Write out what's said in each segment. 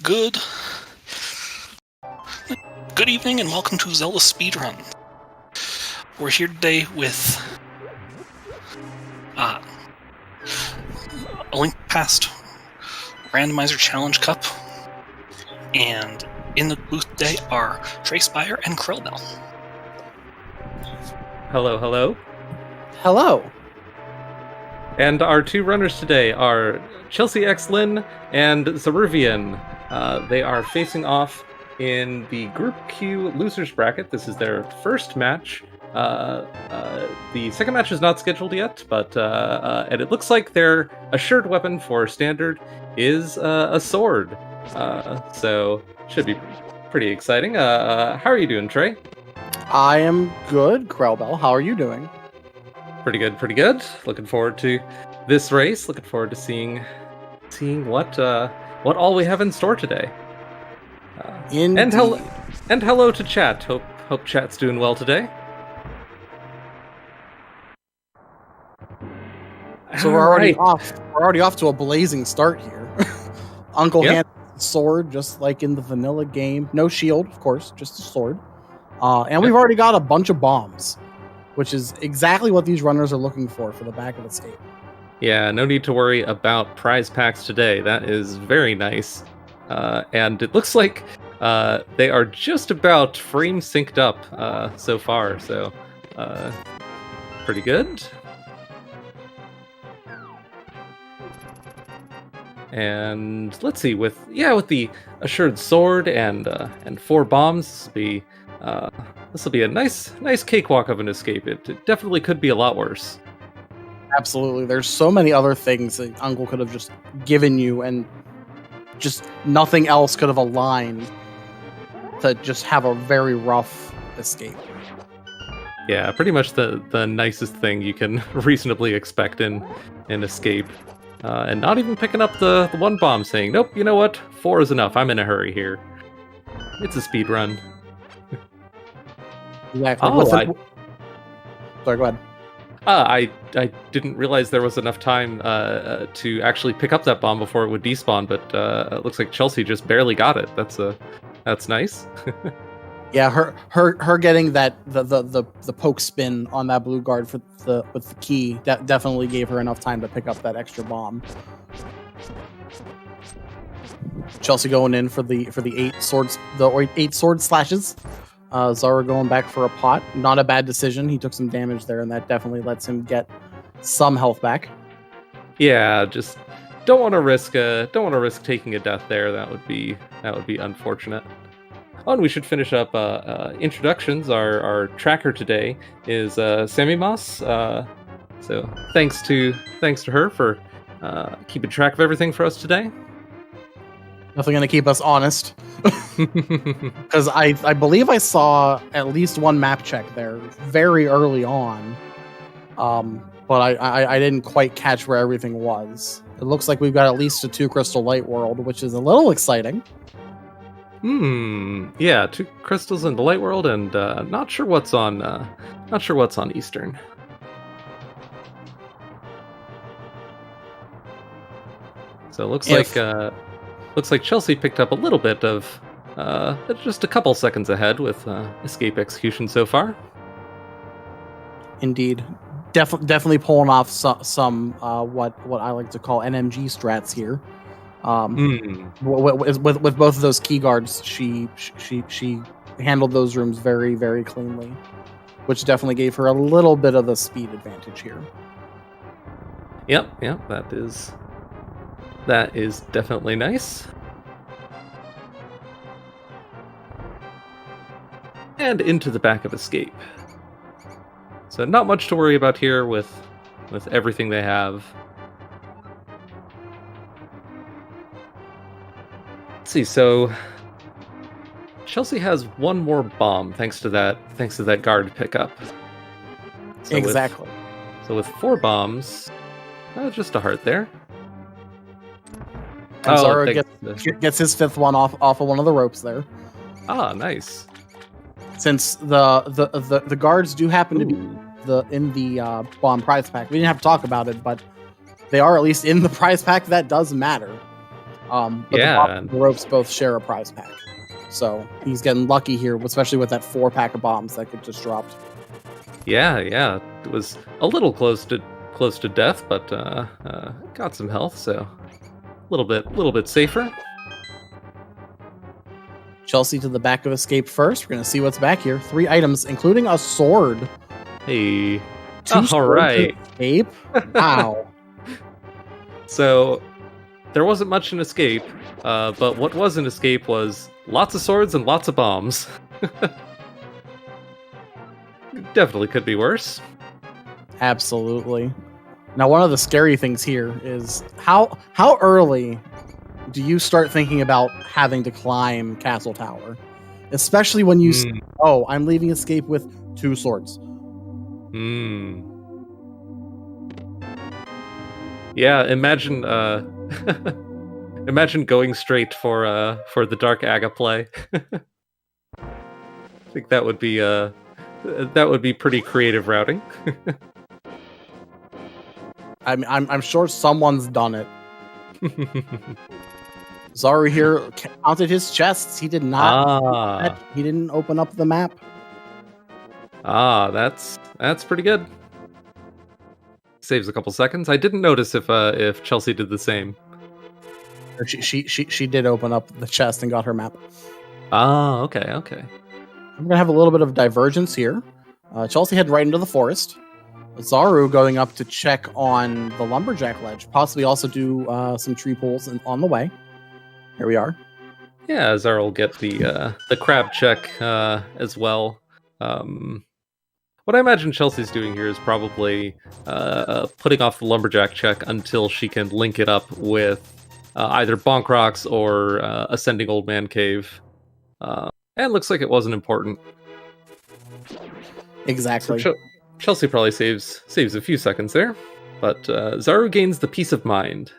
Good evening and welcome to Zelda Speedruns. We're here today with a link past Randomizer Challenge Cup, and in the booth today are Tracespire and Krillbell. Hello, hello. Hello. And our two runners today are ChelseyxLynn and Zaruvyen. They are facing off in the Group Q losers bracket. This is their first match. The second match is not scheduled yet, but and it looks like their assured weapon for standard is a sword. So should be pretty exciting. How are you doing, Trey? I am good, Krellbell. How are you doing? Pretty good, pretty good. Looking forward to this race. Looking forward to seeing what all we have in store today. And hello to chat. Hope chat's doing well today. So we're already off. We're already off to a blazing start here. Uncle hands the sword, just like in the vanilla game. No shield, of course, just a sword. And we've already got a bunch of bombs, which is exactly what these runners are looking for the back of escape. Yeah, no need to worry about prize packs today. That is very nice. And it looks like they are just about frame synced up so far, so pretty good. And let's see, with the assured sword and 4 bombs, this will be a nice cakewalk of an escape. It definitely could be a lot worse. Absolutely. There's so many other things that Uncle could have just given you, and just nothing else could have aligned to just have a very rough escape. Yeah, pretty much the nicest thing you can reasonably expect in an escape. And not even picking up the 1 bomb, saying, nope, you know what? 4 is enough. I'm in a hurry here. It's a speed run. Exactly. Sorry, go ahead. I didn't realize there was enough time to actually pick up that bomb before it would despawn, but it looks like Chelsey just barely got it. That's nice. Yeah, her getting that the poke spin on that blue guard with the key that definitely gave her enough time to pick up that extra bomb. Chelsey going in for the 8 sword slashes. Zara going back for a pot. Not a bad decision. He took some damage there, and that definitely lets him get some health back. Yeah, just don't want to risk taking a death there. That would be unfortunate. Oh, and we should finish up introductions. Our tracker today is Samimas. So thanks to her for keeping track of everything for us today. Definitely going to keep us honest. Because I believe I saw at least one map check there very early on. But I didn't quite catch where everything was. It looks like we've got at least a 2 crystal light world, which is a little exciting. Yeah, 2 crystals in the light world, and not sure what's on Eastern. So it looks like Chelsey picked up a little bit of just a couple seconds ahead with escape execution so far. Indeed, definitely pulling off some what I like to call NMG strats here. With both of those key guards, she handled those rooms very, very cleanly, which definitely gave her a little bit of a speed advantage here. Yep, that is definitely nice. And into the back of escape. So not much to worry about here with everything they have. Let's see, so Chelsey has 1 more bomb thanks to that guard pickup. So exactly. With 4 bombs, just a heart there. And Zara gets his 5th one off of one of the ropes there. Ah, nice. Since the guards do happen to be in the bomb prize pack, we didn't have to talk about it, but they are at least in the prize pack. That does matter. But the Yeah. bottom and the ropes both share a prize pack. So he's getting lucky here, especially with that 4-pack of bombs that could just dropped. Yeah. It was a little close to death, but got some health, so a little bit safer. Chelsea to the back of escape first. We're going to see what's back here. 3 items, including a sword. Hey. 2 All swords right. to escape. Wow. So there wasn't much in escape, but what was in escape was lots of swords and lots of bombs. Definitely could be worse. Absolutely. Now, one of the scary things here is how early do you start thinking about having to climb Castle Tower? Especially when you say, oh, I'm leaving escape with 2 swords. Yeah, imagine imagine going straight for the Dark Aga play. I think that would be pretty creative routing. I'm sure someone's done it. Zaru here counted his chests. He did not. He didn't open up the map. That's pretty good. Saves a couple seconds. I didn't notice if Chelsea did the same. She did open up the chest and got her map. Okay. I'm gonna have a little bit of divergence here. Chelsea head right into the forest. Zaru going up to check on the lumberjack ledge. Possibly also do some tree pulls on the way. Here we are. Yeah, Zaru will get the crab check as well. What I imagine Chelsea's doing here is probably putting off the lumberjack check until she can link it up with either Bonk Rocks or Ascending Old Man Cave. And it looks like it wasn't important. Exactly. So Chelsea probably saves a few seconds there, but Zaru gains the peace of mind.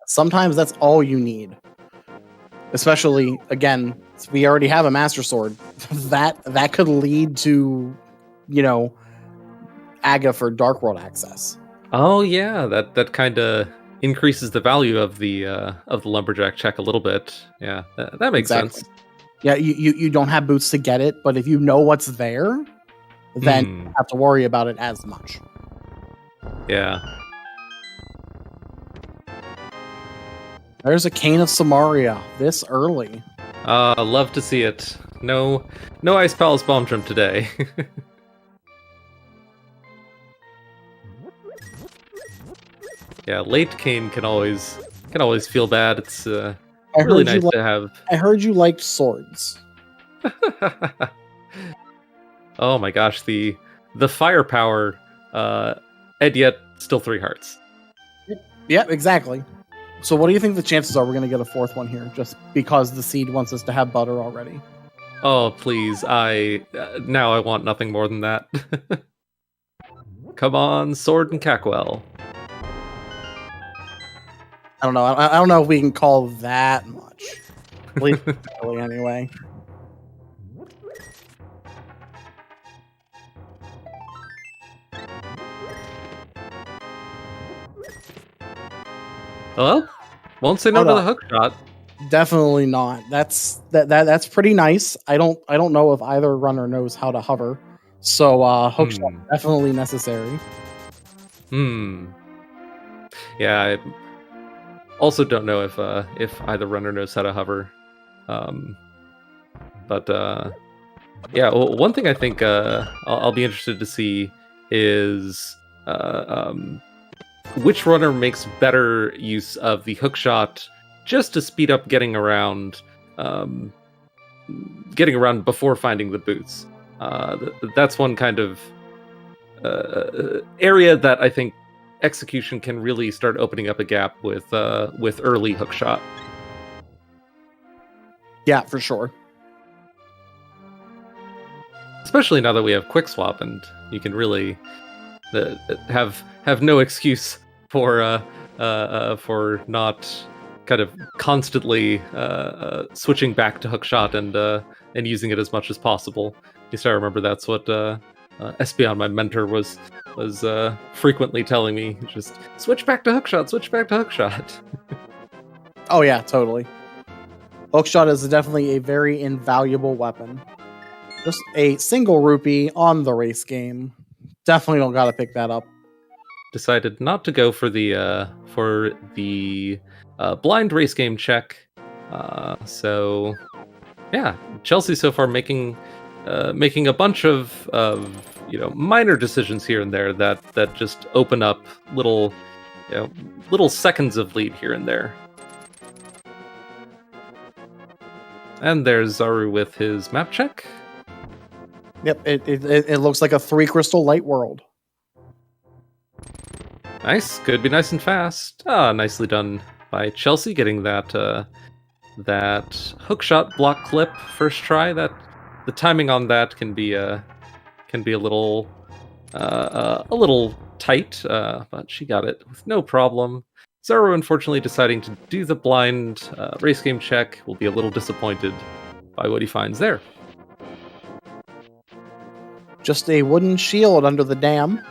Sometimes that's all you need. Especially, again, we already have a Master Sword. that could lead to, Aga for Dark World access. Oh yeah, that kind of increases the value of the lumberjack check a little bit. Yeah, that makes sense. Yeah, you don't have boots to get it, but if you know what's there, then you don't have to worry about it as much. Yeah. There's a Cane of Samaria this early. Love to see it. No Ice Palace Bomb Jump today. Yeah, late cane can always feel bad. It's really nice to have. I heard you liked swords. Oh my gosh, the firepower, and yet still 3 hearts. Yep, exactly. So what do you think the chances are we're going to get a 4th one here, just because the seed wants us to have butter already? Oh, please. Now I want nothing more than that. Come on, Sword and Cackwell. I don't know. I don't know if we can call that much. At least early anyway. Well, won't say no to the hook shot. Definitely not. That's pretty nice. I don't know if either runner knows how to hover, so hook shot definitely necessary. Yeah, I also don't know if either runner knows how to hover. But yeah, well, one thing I think I'll be interested to see is which runner makes better use of the hook shot just to speed up getting around before finding the boots. That's one kind of area that I think execution can really start opening up a gap with early hook shot. Yeah, for sure. Especially now that we have quick swap and you can really have no excuse for not kind of constantly switching back to hook shot and using it as much as possible. At least I remember that's what Espion, my mentor, was frequently telling me. Just switch back to hook shot. Oh yeah, totally. Hookshot is definitely a very invaluable weapon. Just a single rupee on the race game. Definitely don't gotta pick that up. Decided not to go for the blind race game check. So yeah, Chelsea so far making a bunch of minor decisions here and there that just open up little seconds of lead here and there. And there's Zaru with his map check. Yep, it looks like a 3 crystal light world. Nice, could be nice and fast. Ah, nicely done by Chelsea, getting that hookshot block clip first try. That the timing on that can be a little tight, but she got it with no problem. Zaru, unfortunately, deciding to do the blind race game check, will be a little disappointed by what he finds there. Just a wooden shield under the dam.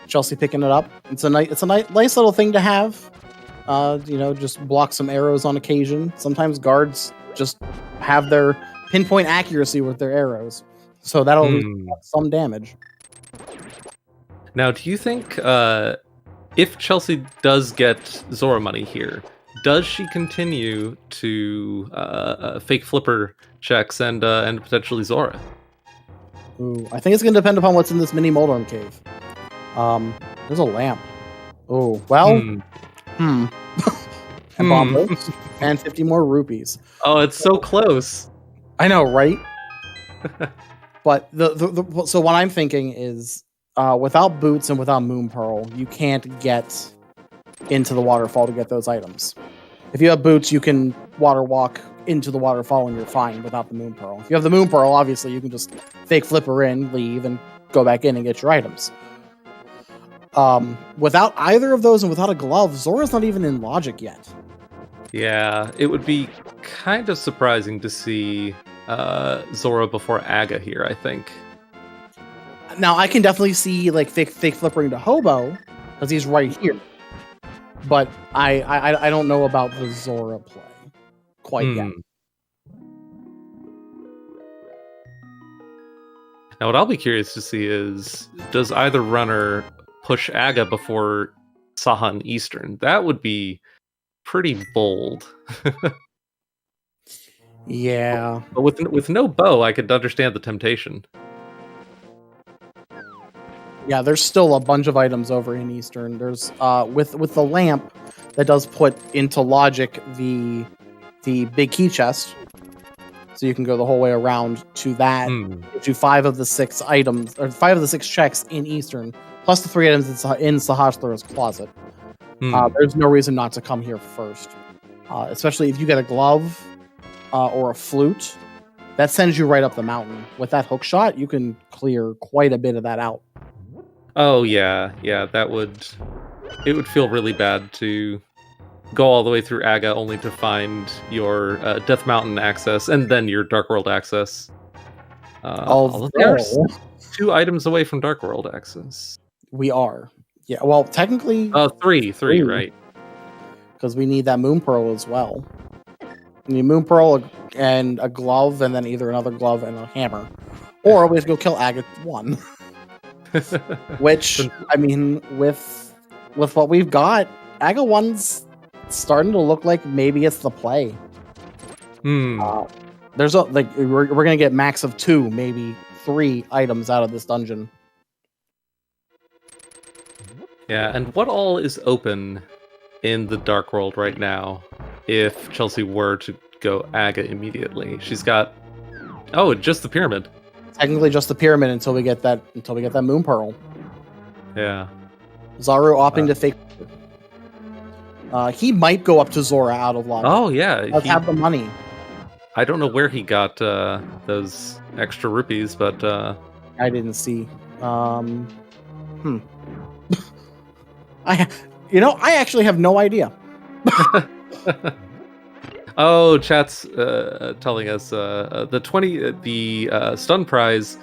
Chelsea picking it up. It's a nice little thing to have. Just block some arrows on occasion. Sometimes guards just have their pinpoint accuracy with their arrows, so that'll do some damage. Now, do you think if Chelsea does get Zora money here, does she continue to fake flipper checks and potentially Zora? Ooh, I think it's going to depend upon what's in this mini Moldorm cave. There's a lamp. Oh, well. And bombos and 50 more rupees. Oh, it's so close. I know, right? But so what I'm thinking is, without boots and without Moon Pearl, you can't get into the waterfall to get those items. If you have boots, you can water walk into the waterfall and you're fine without the Moon Pearl. If you have the Moon Pearl, obviously you can just fake flipper in, leave, and go back in and get your items. Without either of those and without a glove, Zora's not even in logic yet. Yeah, it would be kind of surprising to see Zora before Aga here, I think. Now, I can definitely see like fake flippering to Hobo, because he's right here. But I don't know about the Zora play quite yet. Now, what I'll be curious to see is, does either runner push Aga before Sahan Eastern? That would be pretty bold. Yeah. But with no bow, I could understand the temptation. Yeah, there's still a bunch of items over in Eastern. There's with the lamp that does put into logic the big key chest, so you can go the whole way around to that. To 5 of the 6 items, or 5 of the 6 checks in Eastern, plus the 3 items in Sahasrar's closet. There's no reason not to come here first, especially if you get a glove or a flute. That sends you right up the mountain. With that hook shot, you can clear quite a bit of that out. Oh yeah, it would feel really bad to go all the way through Aga only to find your Death Mountain access and then your Dark World access. Although there's 2 items away from Dark World access. We are. Yeah, well, technically... Three, right. Because we need that Moon Pearl as well. We need Moon Pearl and a glove, and then either another glove and a hammer. Or we have to go kill Aga 1. Which, I mean, with what we've got, Aga 1's starting to look like maybe it's the play. There's we're gonna get max of 2, maybe 3 items out of this dungeon. Yeah, and what all is open in the Dark World right now if Chelsea were to go Aga immediately? She's got just the pyramid. Technically just the pyramid until we get that Moon Pearl. Yeah. Zaru opting to fake. He might go up to Zora out of logic. Oh yeah, Let's have the money. I don't know where he got those extra rupees, but I didn't see. I actually have no idea. Oh, chat's telling us the stun prize,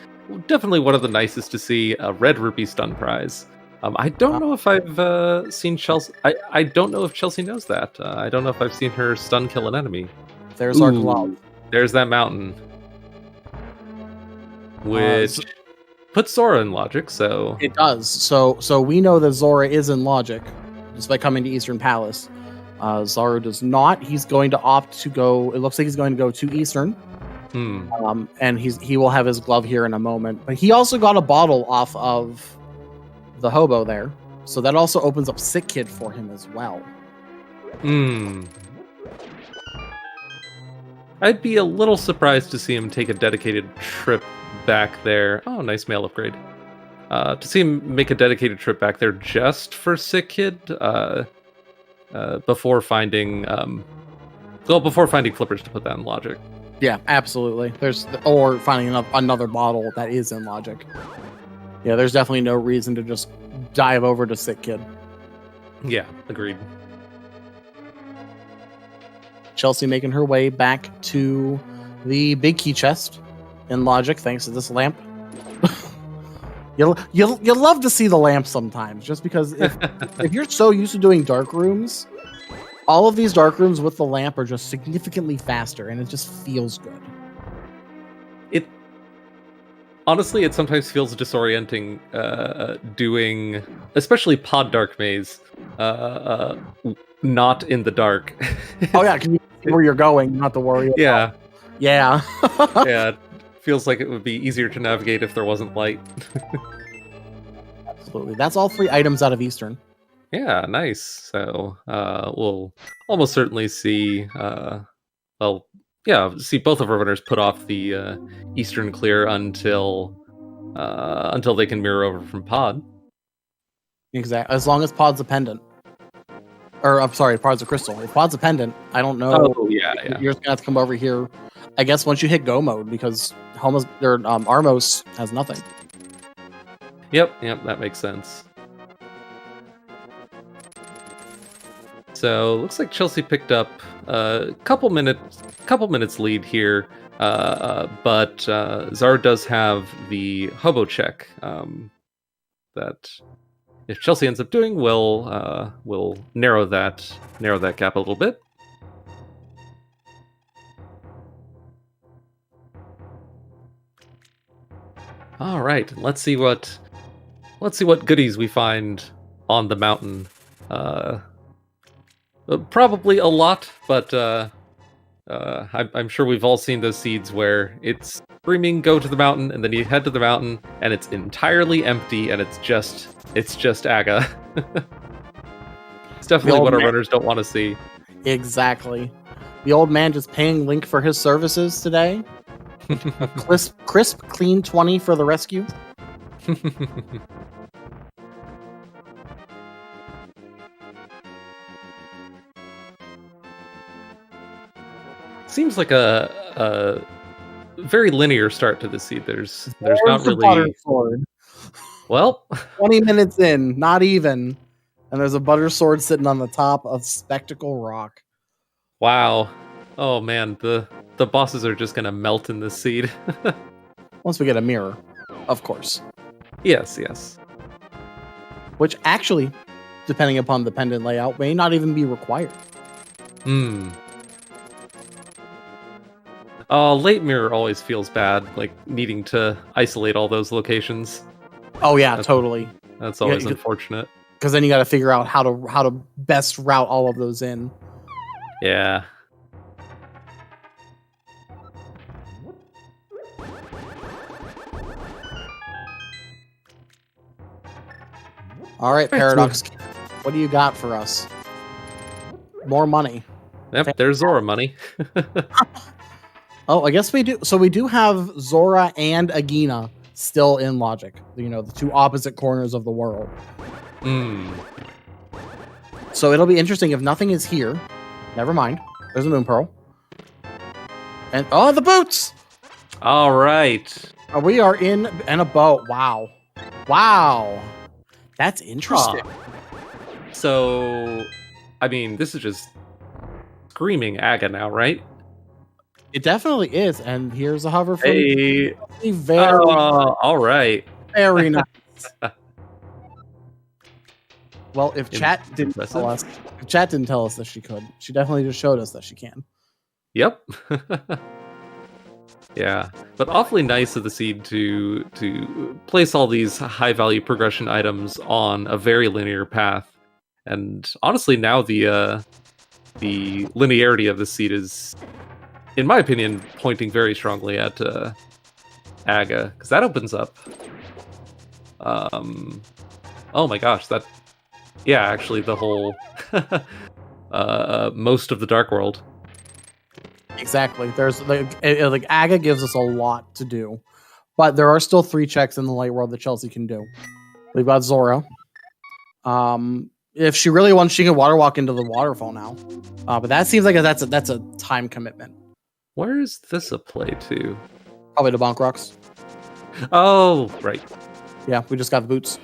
definitely one of the nicest to see, a red rupee stun prize. I don't know if I've seen Chelsea. I don't know if Chelsea knows that. I don't know if I've seen her stun kill an enemy. There's our glove. There's that mountain, which puts Zora in logic. So it does. So we know that Zora is in logic just by coming to Eastern Palace. Zaru does not. He's going to opt to go. It looks like he's going to go to Eastern. And he will have his glove here in a moment. But he also got a bottle off of the hobo there, so that also opens up Sick Kid for him as well. I'd be a little surprised to see him take a dedicated trip back there. Oh, nice mail upgrade. To see him make a dedicated trip back there just for Sick Kid, before finding Clippers to put that in logic. Yeah, absolutely. Or finding another bottle that is in logic. Yeah, there's definitely no reason to just dive over to Sick Kid. Yeah, agreed. Chelsea making her way back to the big key chest in logic, thanks to this lamp. You'll love to see the lamp sometimes, just because if you're so used to doing dark rooms, all of these dark rooms with the lamp are just significantly faster, and it just feels good. Honestly, it sometimes feels disorienting doing, especially Pod Dark Maze, not in the dark. Oh yeah, can you see where you're going, not to worry about. Yeah. Yeah. Yeah, it feels like it would be easier to navigate if there wasn't light. Absolutely. That's all 3 items out of Eastern. Yeah, nice. So we'll almost certainly see, see both of our runners put off the Eastern clear until they can mirror over from Pod. Exactly. As long as Pod's a pendant. Or, I'm sorry, Pod's a crystal. If Pod's a pendant, I don't know. Oh, yeah. You're just going to have to come over here, I guess, once you hit go mode, because Armos has nothing. Yep, that makes sense. So looks like Chelsea picked up a couple minutes lead here, but Zaru does have the hobo check that if Chelsea ends up doing will narrow that gap a little bit. All right, let's see what goodies we find on the mountain. Probably a lot, but I'm sure we've all seen those seeds where it's screaming "Go to the mountain," and then you head to the mountain, and it's entirely empty, and it's just Aga. It's definitely what our runners don't want to see. Exactly. The old man just paying Link for his services today. Crisp, clean 20 for the rescue. Seems like a very linear start to the seed. There's not really. Well, 20 minutes in, not even, and there's a butter sword sitting on the top of Spectacle Rock. Wow. Oh man, the bosses are just gonna melt in this seed. Once we get a mirror, of course. Yes. Which actually, depending upon the pendant layout, may not even be required. Late mirror always feels bad, like needing to isolate all those locations. Oh yeah, totally. That's always unfortunate. Because then you got to figure out how to best route all of those in. Yeah. All right, Paradox. What do you got for us? More money. Yep, there's Zora money. Oh, I guess we do. So we do have Zora and Agina still in logic. You know, the two opposite corners of the world. So it'll be interesting if nothing is here. Never mind. There's a Moon Pearl. And the boots! All right. We are in a boat. Wow. That's interesting. So, I mean, this is just screaming Aga now, right? It definitely is. And here's a hover from Hey. very all right. Very nice. Well, if chat didn't tell us that she could, she definitely just showed us that she can. Yep. Yeah, but awfully nice of the seed to place all these high value progression items on a very linear path. And honestly, now the linearity of the seed is, in my opinion, pointing very strongly at Aga, because that opens up. Oh my gosh, actually the whole most of the Dark World. Exactly. There's like Aga gives us a lot to do, but there are still 3 checks in the light world that Chelsea can do. We've got Zora. If she really wants, she can water walk into the waterfall now. But that seems like that's a time commitment. Where is this a play to? Probably to Bonk Rocks. Oh, right. Yeah, we just got the boots.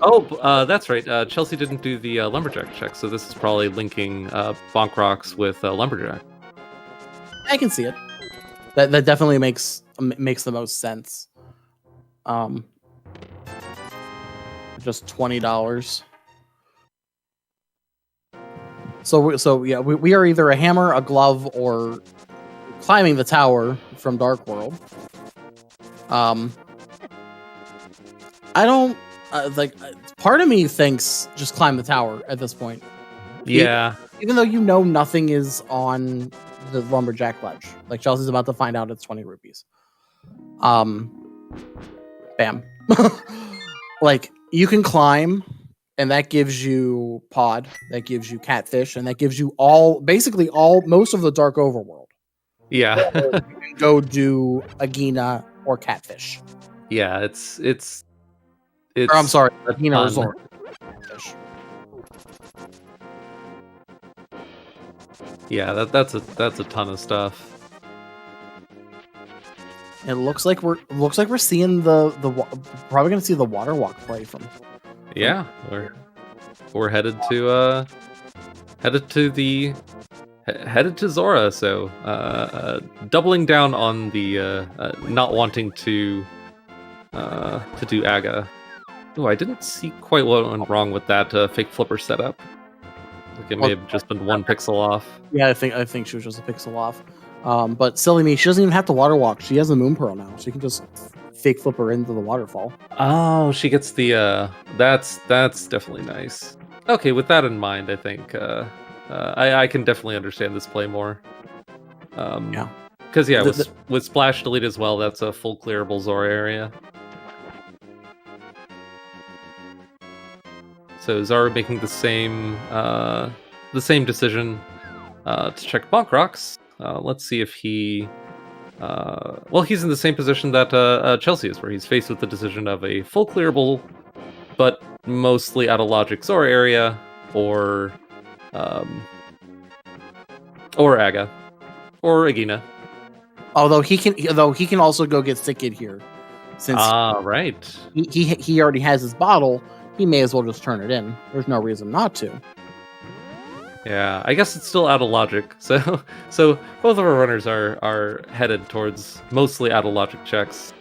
Oh, that's right. Chelsea didn't do the Lumberjack check, so this is probably linking Bonk Rocks with Lumberjack. I can see it. That definitely makes the most sense. Just $20. So yeah, we are either a hammer, a glove, or climbing the tower from Dark World. I don't part of me thinks just climb the tower at this point. Yeah. Even though you know nothing is on the Lumberjack ledge. Like Chelsea's about to find out it's 20 rupees. Bam. Like you can climb, and that gives you pod, that gives you catfish, and that gives you most of the dark overworld. Yeah. You can go do Agina or catfish. Yeah, it's or, I'm sorry, Agina Resort. Catfish. Yeah, that's a ton of stuff. It looks like we're seeing the probably gonna see the water walk play from. Yeah, we're headed to Zora, so doubling down on the not wanting to do Aga. Oh, I didn't see quite what went wrong with that fake flipper setup. Like it may have just been 1 pixel off. Yeah, I think she was just a pixel off. But silly me, she doesn't even have to water walk. She has a moon pearl now. She can just fake flip her into the waterfall. Oh, she gets the that's definitely nice. Okay, with that in mind, I think I can definitely understand this play more. Yeah. Because with Splash Delete as well, that's a full clearable Zora area. So Zara making the same decision to check Bonk Rocks. Let's see if he... he's in the same position that Chelsea is, where he's faced with the decision of a full clearable, but mostly out of logic Zora area, or Aga, or Agina. Although he can also go get Sick Kid here, since right, he already has his bottle. He may as well just turn it in. There's no reason not to. Yeah, I guess it's still out of logic. So both of our runners are headed towards mostly out of logic checks.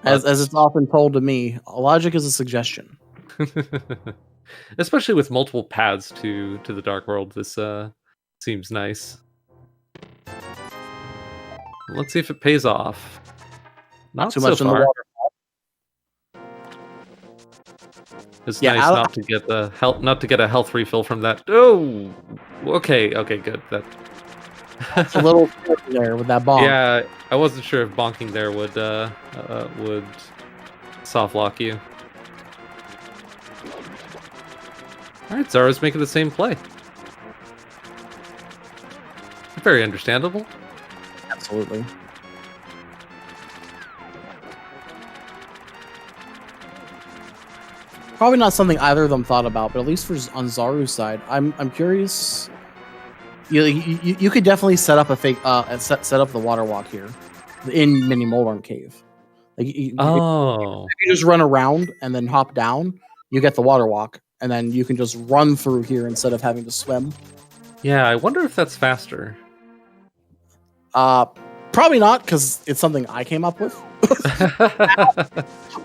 As it's often told to me, logic is a suggestion. Especially with multiple paths to the Dark World, this seems nice. Let's see if it pays off. Not too so much far. in the water. It's nice not to get the health, not to get a health refill from that. Oh, okay, good. That's a little there with that bonk. Yeah, I wasn't sure if bonking there would soft lock you. All right, Zara's making the same play. Very understandable. Absolutely. Probably not something either of them thought about, but at least on Zaru's side, I'm curious. You could definitely set up a fake set up the water walk here in Mini Molearm Cave. Like if you just run around and then hop down, you get the water walk, and then you can just run through here instead of having to swim. Yeah, I wonder if that's faster. Probably not, because it's something I came up with.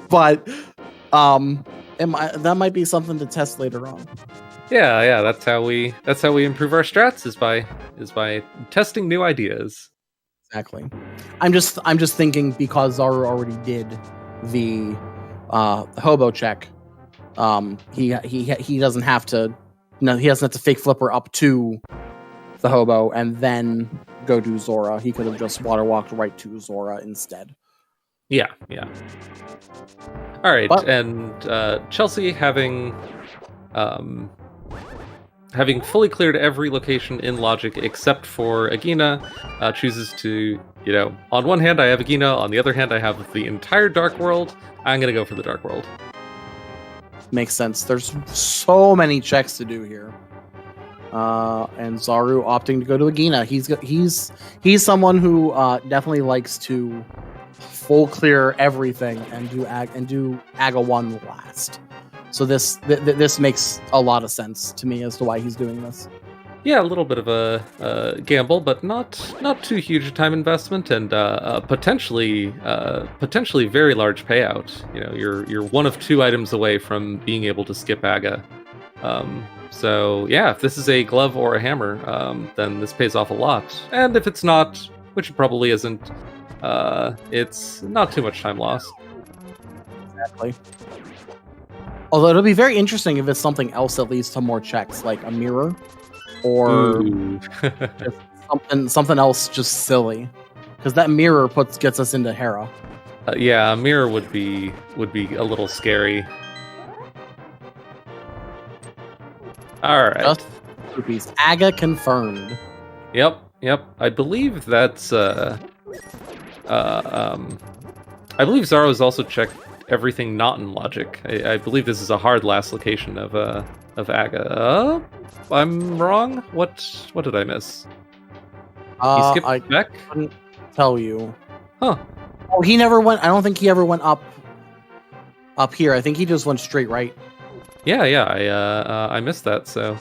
But That might be something to test later on. Yeah. That's how we improve our strats is by testing new ideas. Exactly. I'm just thinking because Zaru already did the hobo check. He doesn't have to. No, he doesn't have to fake flipper up to the hobo and then go do Zora. He could have just water walked right to Zora instead. Yeah. All right, and Chelsea having fully cleared every location in logic except for Agina, chooses to, on one hand I have Agina, on the other hand I have the entire Dark World. I'm gonna go for the Dark World. Makes sense. There's so many checks to do here. And Zaru opting to go to Agina. He's someone who definitely likes to full clear everything and do Aga 1 last. So this makes a lot of sense to me as to why he's doing this. Yeah, a little bit of a gamble, but not too huge a time investment, and potentially very large payout. You're one of 2 items away from being able to skip Aga. So yeah, if this is a glove or a hammer, then this pays off a lot. And if it's not, which it probably isn't, it's not too much time lost. Exactly. Although it'll be very interesting if it's something else that leads to more checks, like a mirror, or just something else just silly, because that mirror gets us into Hera. Yeah, a mirror would be a little scary. All right. Just rupees. Aga confirmed. Yep. I believe that's I believe Zaro's also checked everything not in logic. I believe this is a hard last location of Aga. I'm wrong. What did I miss? He skipped back? I couldn't tell you. Huh. Oh, he never went. I don't think he ever went up here. I think he just went straight right. Yeah. I missed that. So,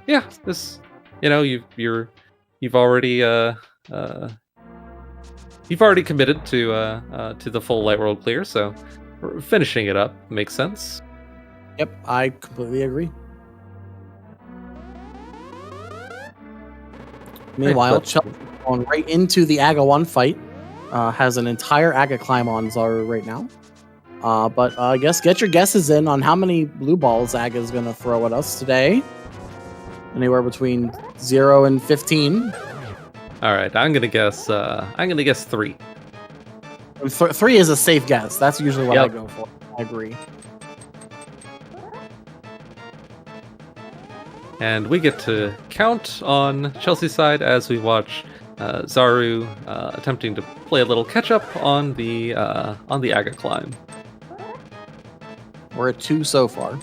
yeah. This, you've already committed to the full light world clear. So, finishing it up makes sense. Yep, I completely agree. Meanwhile, Chelsea going right into the Aga 1 fight. Has an entire Aga climb on Zaru right now. But I guess get your guesses in on how many blue balls Aga is going to throw at us today. Anywhere between 0 and 15. All right, I'm gonna guess 3. 3 is a safe guess. That's usually what I go for. I agree. And we get to count on Chelsea's side as we watch Zaru attempting to play a little catch up on the Aga climb. We're at 2 so far.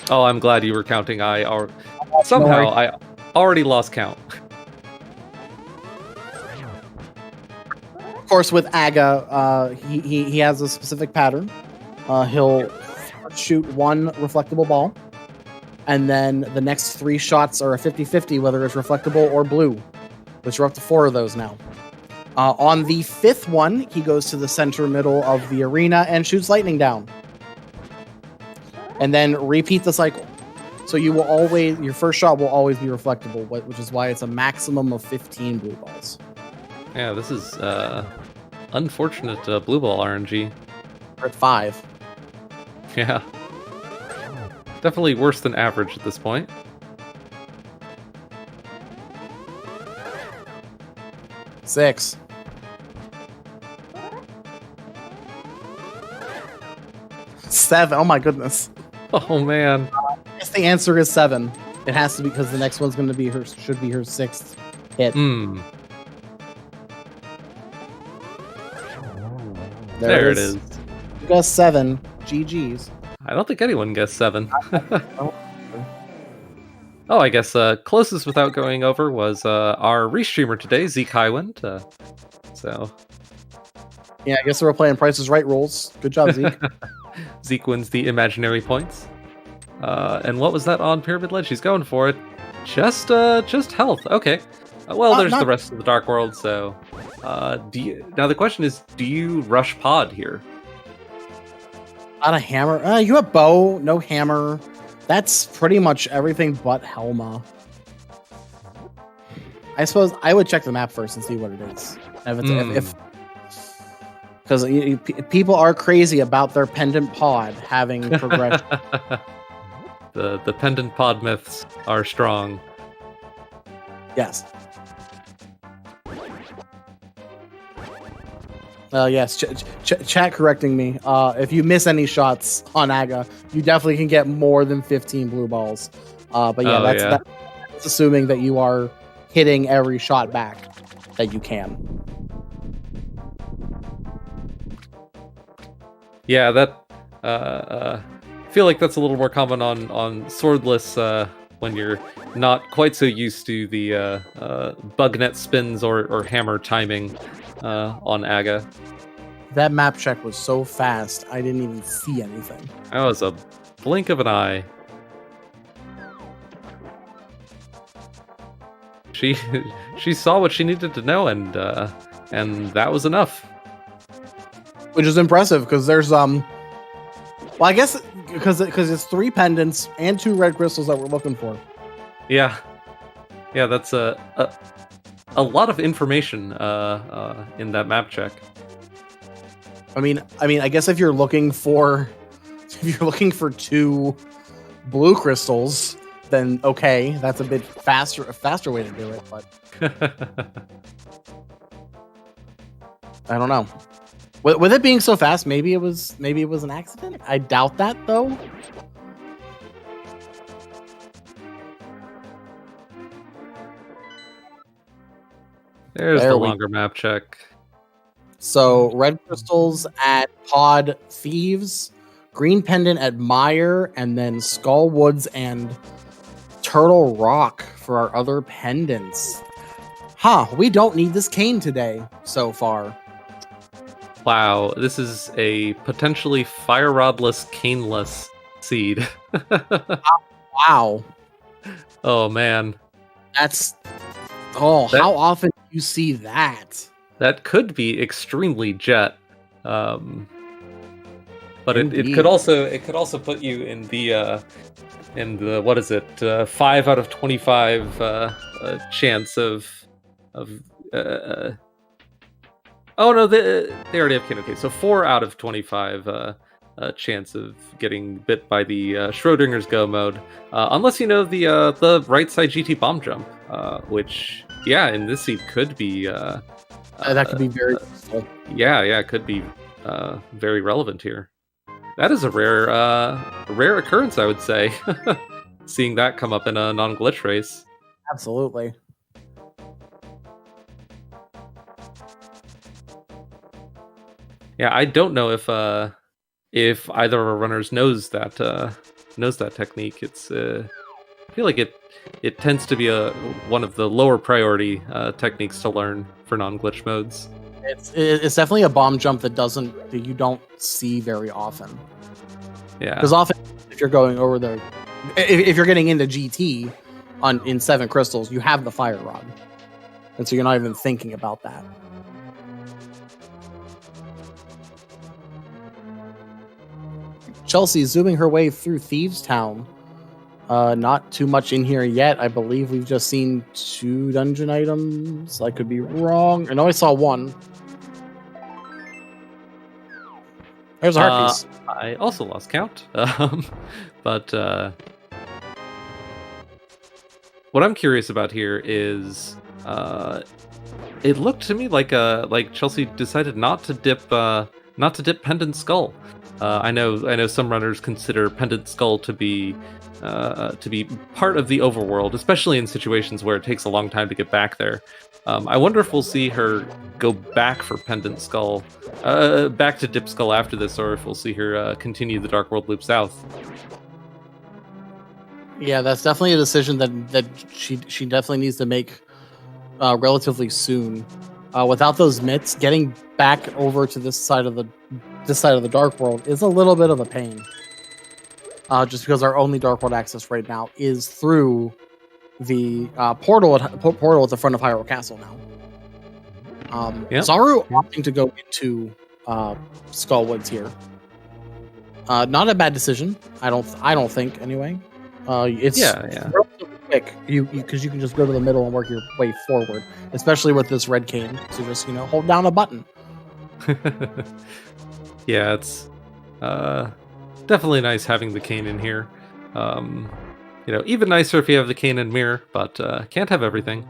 Oh, I'm glad you were counting. I already lost count. Of course, with Aga, he has a specific pattern. He'll shoot 1 reflectable ball, and then the next 3 shots are a 50-50, whether it's reflectable or blue, which are up to 4 of those now. On the 5th one, he goes to the center middle of the arena and shoots lightning down. And then repeat the cycle. So your first shot will always be reflectable, which is why it's a maximum of 15 blue balls. Yeah, this is unfortunate blue ball RNG. We're at 5. Yeah. Definitely worse than average at this point. Six. 7. Oh my goodness. Oh man. I guess the answer is 7. It has to be because the next one's going to be should be her 6th hit. There it is. You got 7. GG's. I don't think anyone guessed 7. Oh, I guess closest without going over was our restreamer today, Zeke Highwind. So. Yeah, I guess we're playing Price is Right rules. Good job, Zeke. Zeke wins the imaginary points. And what was that on Pyramid Ledge? He's going for it. Just health. Okay. Well, there's the rest of the Dark World. So, now the question is, do you rush pod here? Not a hammer. You have bow, no hammer. That's pretty much everything but Helma. I suppose I would check the map first and see what it is. Because people are crazy about their pendant pod having progression. The pendant pod myths are strong. Yes. Yes, chat correcting me. If you miss any shots on Aga, you definitely can get more than 15 blue balls. But yeah, that's assuming that you are hitting every shot back that you can. Yeah, that I feel like that's a little more common on swordless when you're not quite so used to the bug net spins or hammer timing on Aga. That map check was so fast, I didn't even see anything. That was a blink of an eye. She saw what she needed to know, and that was enough. Which is impressive because there's well, I guess because it's 3 pendants and 2 red crystals that we're looking for. Yeah, that's a lot of information in that map check. I mean, I guess if you're looking for 2 blue crystals, then okay, that's a bit a faster way to do it. But I don't know. With it being so fast, maybe it was an accident. I doubt that though. There's the longer map check. So red crystals at Pod Thieves, green pendant at Mire, and then Skull Woods and Turtle Rock for our other pendants. We don't need this cane today so far. Wow, this is a potentially fire rodless, caneless seed. Wow. Oh man. How often do you see that? That could be extremely jet. But it could also put you in the what is it? 5 out of 25 chance of oh no, they already have cane. Okay, so 4 out of 25 chance of getting bit by the Schrodinger's Go mode, unless you know the right side GT bomb jump, which in this seed could be that could be very useful. Yeah, it could be very relevant here. That is a rare occurrence, I would say. Seeing that come up in a non-glitch race. Absolutely. Yeah, I don't know if either of our runners knows that technique. I feel like it tends to be one of the lower priority techniques to learn for non-glitch modes. It's definitely a bomb jump that you don't see very often. Yeah, because often if you're going over if you're getting into GT in 7 crystals, you have the fire rod, and so you're not even thinking about that. Chelsea zooming her way through Thieves Town. Not too much in here yet. I believe we've just seen 2 dungeon items. I could be wrong. I know I saw 1. There's a heart piece. I also lost count. But what I'm curious about here is it looked to me like Chelsea decided not to dip Pendant Skull. I know some runners consider Pendant Skull to be part of the overworld, especially in situations where it takes a long time to get back there. I wonder if we'll see her go back for Pendant Skull, back to Dip Skull after this, or if we'll see her continue the Dark World loop south. Yeah, that's definitely a decision that she definitely needs to make relatively soon. Without those mitts, getting back over to this side of the Dark World is a little bit of a pain. Just because our only Dark World access right now is through the portal at the front of Hyrule Castle now. Zaru opting to go into Skullwoods here. Not a bad decision. I don't think anyway. It's relatively quick. Because you can just go to the middle and work your way forward, especially with this red cane. So just hold down a button. Yeah, it's definitely nice having the cane in here. Even nicer if you have the cane and mirror, but can't have everything.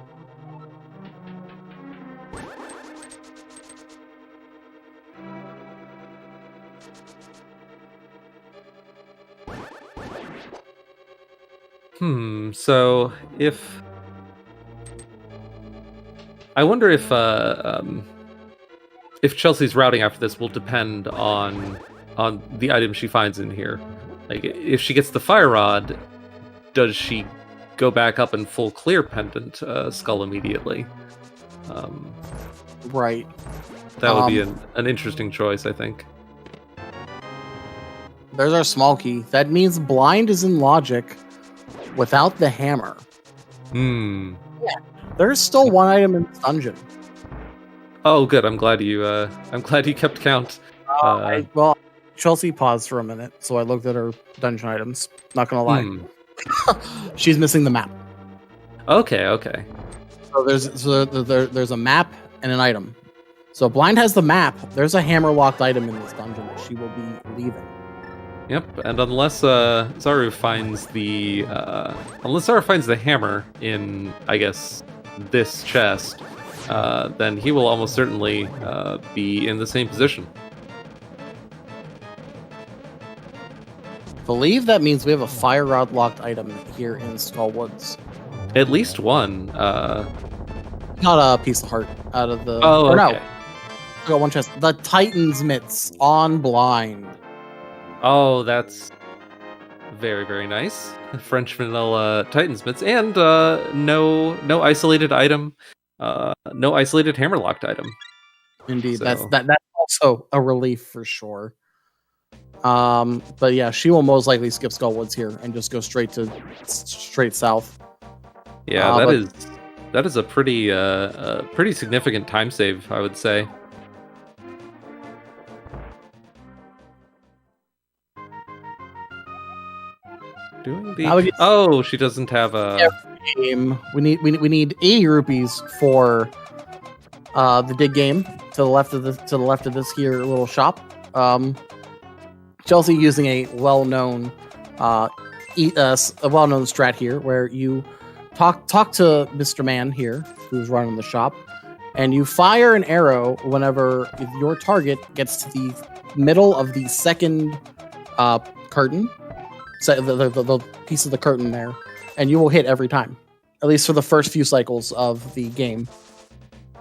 So I wonder if Chelsea's routing after this will depend on the item she finds in here. Like, if she gets the fire rod, does she go back up in full clear pendant skull immediately? Right. That would be an interesting choice, I think. There's our small key. That means blind is in logic without the hammer. Yeah. There's still one item in this dungeon. Oh, good. I'm glad you kept count. Well, Chelsea paused for a minute, so I looked at her dungeon items. Not gonna lie. She's missing the map. Okay. So there's a map and an item. So blind has the map. There's a hammer locked item in this dungeon that she will be leaving. Yep, and unless Zaru finds the hammer in, I guess, this chest, then he will almost certainly be in the same position. Believe that means we have a fire rod locked item here in Skull Woods. At least one. Not a piece of heart out of the. Oh, okay. No. I got one chest. The Titan's mitts on blind. Oh, that's very, very nice. French vanilla Titan's mitts, and no isolated item, no isolated hammerlocked item. Indeed, so. that's also a relief for sure. But yeah, she will most likely skip Skullwoods here and just go straight south. Yeah, that is a pretty significant time save, I would say. She doesn't have a game. We need 80 rupees for the dig game to the left of this here little shop. Chelsea using a well-known strat here, where you talk to Mr. Man here, who's running the shop, and you fire an arrow whenever your target gets to the middle of the second curtain. So the piece of the curtain there, and you will hit every time, at least for the first few cycles of the game.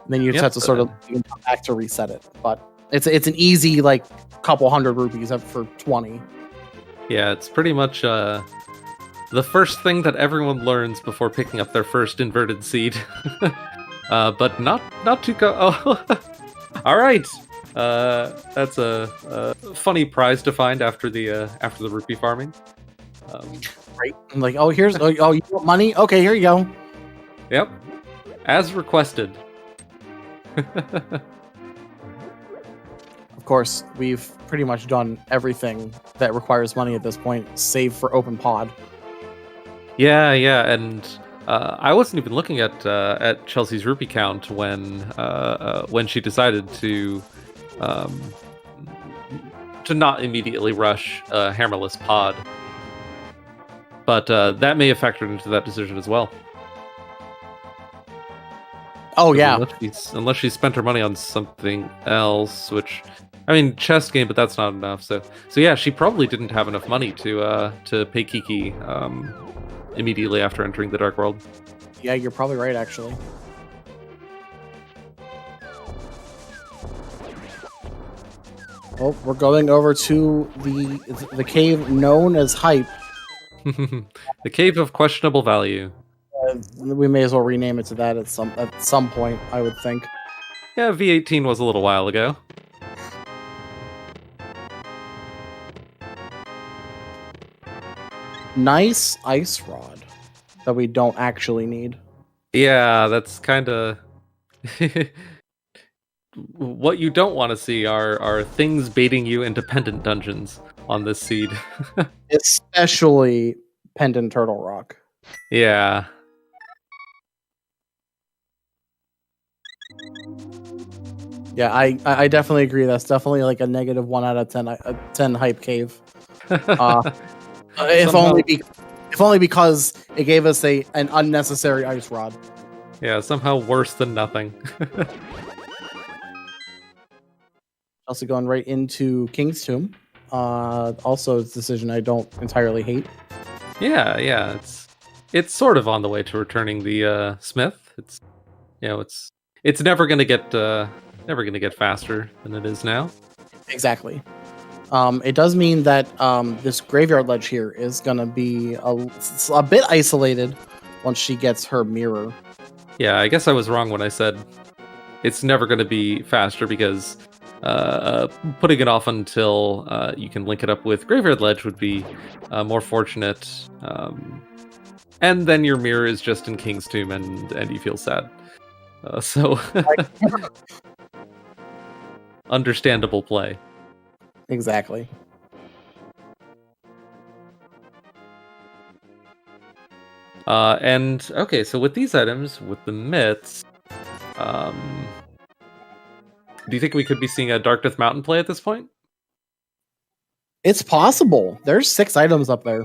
And then you just have to sort of come back to reset it. But it's an easy couple hundred rupees for 20. Yeah, it's pretty much the first thing that everyone learns before picking up their first inverted seed. But not too all right. That's a funny prize to find after the rupee farming. Right. I'm like, you want money? Okay, here you go. Yep. As requested. Of course, we've pretty much done everything that requires money at this point, save for open pod. Yeah, and I wasn't even looking at Chelsea's rupee count when she decided to not immediately rush a hammerless pod. But that may have factored into that decision as well. Oh, yeah. Unless she spent her money on something else, which, I mean, chess game, but that's not enough. So yeah, she probably didn't have enough money to pay Kiki immediately after entering the Dark World. Yeah, you're probably right, actually. Oh, we're going over to the cave known as Hype. The Cave of Questionable Value. We may as well rename it to that at some point, I would think. Yeah, V18 was a little while ago. Nice ice rod that we don't actually need. Yeah, that's kind of what you don't want to see are things baiting you into pendant dungeons. on this seed. Especially Pendant Turtle Rock. Yeah. Yeah, I definitely agree. That's definitely like a negative 1 out of 10. A 10 hype cave. If only because it gave us an unnecessary ice rod. Yeah, somehow worse than nothing. Also going right into King's Tomb. Also, it's a decision I don't entirely hate. Yeah, it's sort of on the way to returning the Smith. It's never gonna get faster than it is now. Exactly. It does mean that this graveyard ledge here is gonna be a bit isolated once she gets her mirror. Yeah, I guess I was wrong when I said it's never gonna be faster because putting it off until you can link it up with graveyard ledge would be more fortunate. And then your mirror is just in King's Tomb and you feel sad. So understandable play. Exactly. And okay, so with these items, with the myths, do you think we could be seeing a Dark Death Mountain play at this point? It's possible. There's 6 items up there.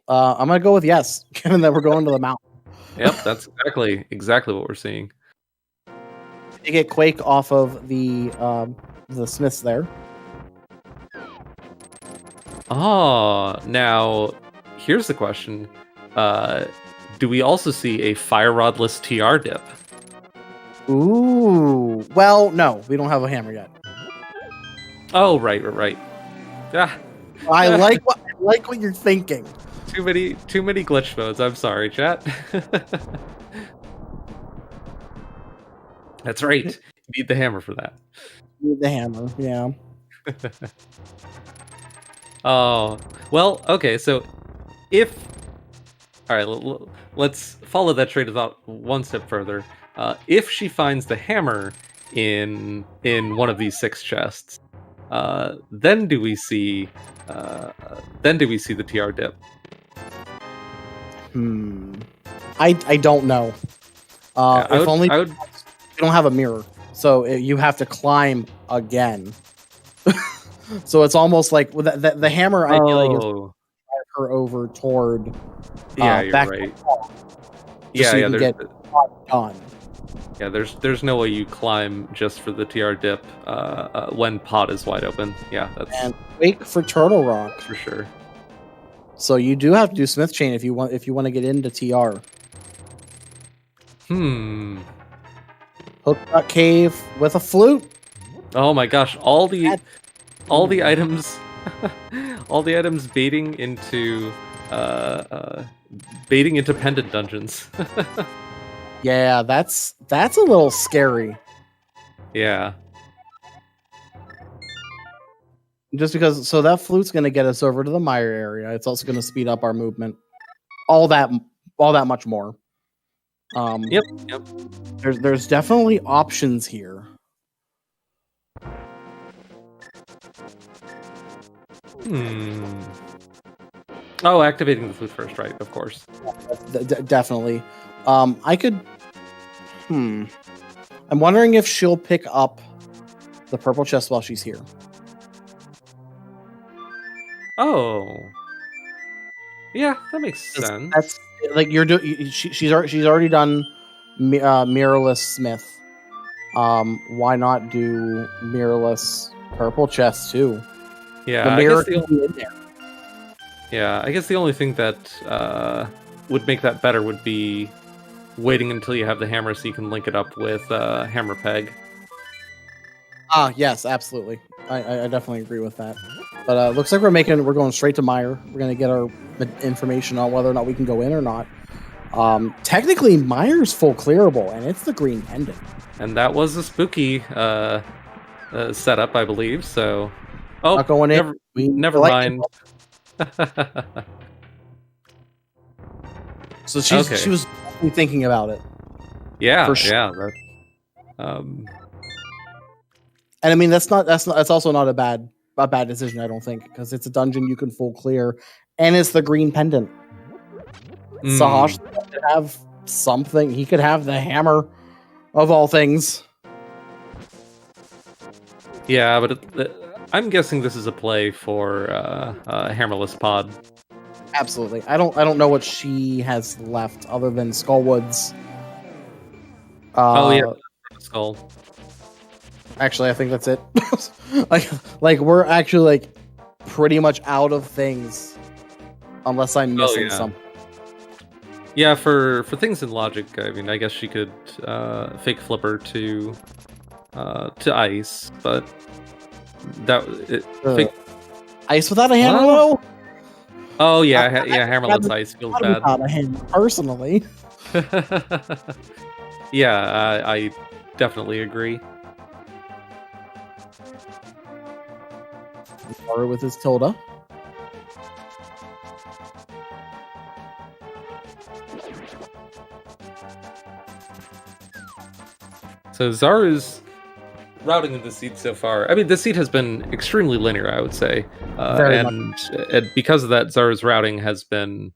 I'm gonna go with yes, given that we're going to the mountain. Yep, that's exactly what we're seeing. You get Quake off of the Smiths there. Oh, now here's the question: do we also see a Fire Rodless TR dip? Ooh. Well, no, we don't have a hammer yet. Oh, right. Ah, I like what you're thinking. too many glitch modes. I'm sorry, chat. That's right. You need the hammer for that. Need the hammer, yeah. Oh, well, okay, so all right, let's follow that train of thought one step further. If she finds the hammer in one of these 6 chests, then do we see the TR dip? I don't know. Yeah, you don't have a mirror, so you have to climb again. So it's almost like the hammer ideally is drive her over toward you're back right. So you can get done. Yeah, there's no way you climb just for the TR dip when pod is wide open. Yeah, that's and wait for Turtle Rock for sure. So you do have to do Smith Chain if you want to get into TR. Hook that cave with a flute. Oh my gosh! All the items, all the items baiting into pendant dungeons. Yeah, that's a little scary. Yeah. Just because, so that flute's going to get us over to the mire area. It's also going to speed up our movement. All that much more. Yep. There's definitely options here. Oh, activating the flute first, right? Of course. Definitely. I could. I'm wondering if she'll pick up the purple chest while she's here. Oh. Yeah, that makes sense. That's like she's already done mirrorless Smith. Why not do mirrorless purple chest too? Yeah, the mirror can be in there. Yeah, I guess the only thing that would make that better would be waiting until you have the hammer so you can link it up with hammer peg. Yes, absolutely. I definitely agree with that. But looks like we're going straight to Mire. We're gonna get our information on whether or not we can go in or not. Technically, Mire's full clearable, and it's the green pendant. And that was a spooky setup, I believe. So, not going in. Never mind. So she was thinking about it. Yeah, for sure. Yeah. And I mean that's also not a bad a bad decision, I don't think, because it's a dungeon you can full clear, and it's the green pendant. Sahash could have something. He could have the hammer, of all things. Yeah, but I'm guessing this is a play for Hammerless Pod. Absolutely. I don't know what she has left other than Skullwoods. Oh yeah, Skull. Actually, I think that's it. like we're actually like pretty much out of things, unless I'm missing something. Yeah, for things in logic, I mean, I guess she could fake flipper to ice, but fake... ice without a hammer though. Oh yeah, hammerless ice feels bad. Without a hammer, personally. Yeah, I definitely agree. Or with his Tilda. So Zaru's routing in the seed so far. I mean, the seed has been extremely linear, I would say, and because of that, Zaru's routing has been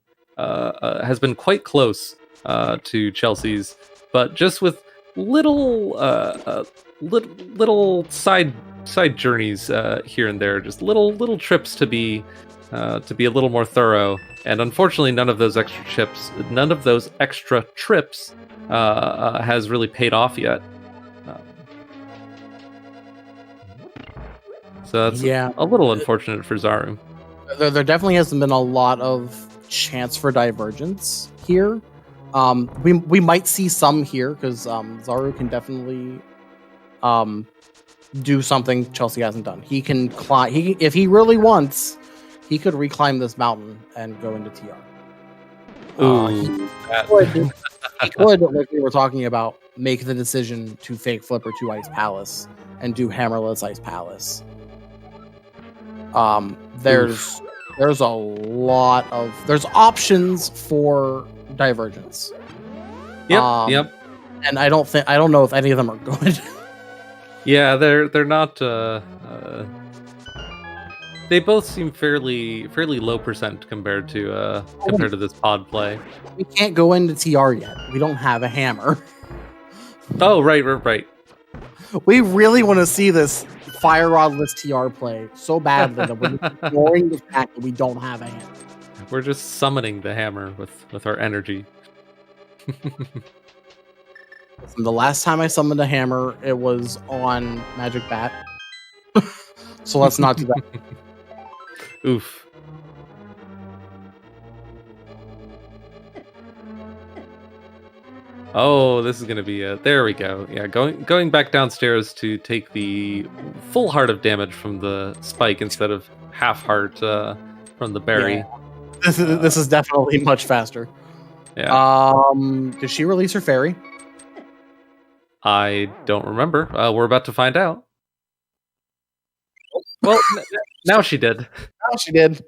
quite close to Chelsea's, but just with little side journeys here and there, just little trips to be a little more thorough. And unfortunately, none of those extra trips has really paid off yet. So that's a little unfortunate for Zaru. There definitely hasn't been a lot of chance for divergence here. We might see some here because Zaru can definitely do something Chelsea hasn't done. He can climb. If he really wants, he could reclimb this mountain and go into TR. He could, like we were talking about, make the decision to fake flipper to Ice Palace and do hammerless Ice Palace. There's a lot of options for divergence. Yep. And I don't know if any of them are good. Yeah, they're not. They both seem fairly low percent compared to this pod play. We can't go into TR yet. We don't have a hammer. Oh, right. We really want to see this Fire Rodless TR play so badly that we're ignoring the fact that we don't have a hammer. We're just summoning the hammer with our energy. The last time I summoned a hammer, it was on Magic Bat. So let's not do that. Oof. Oh, this is gonna be there we go. Yeah, going back downstairs to take the full heart of damage from the spike instead of half heart from the berry. Yeah. This is definitely much faster. Yeah. Did she release her fairy? I don't remember. We're about to find out. Well, now she did. Now she did.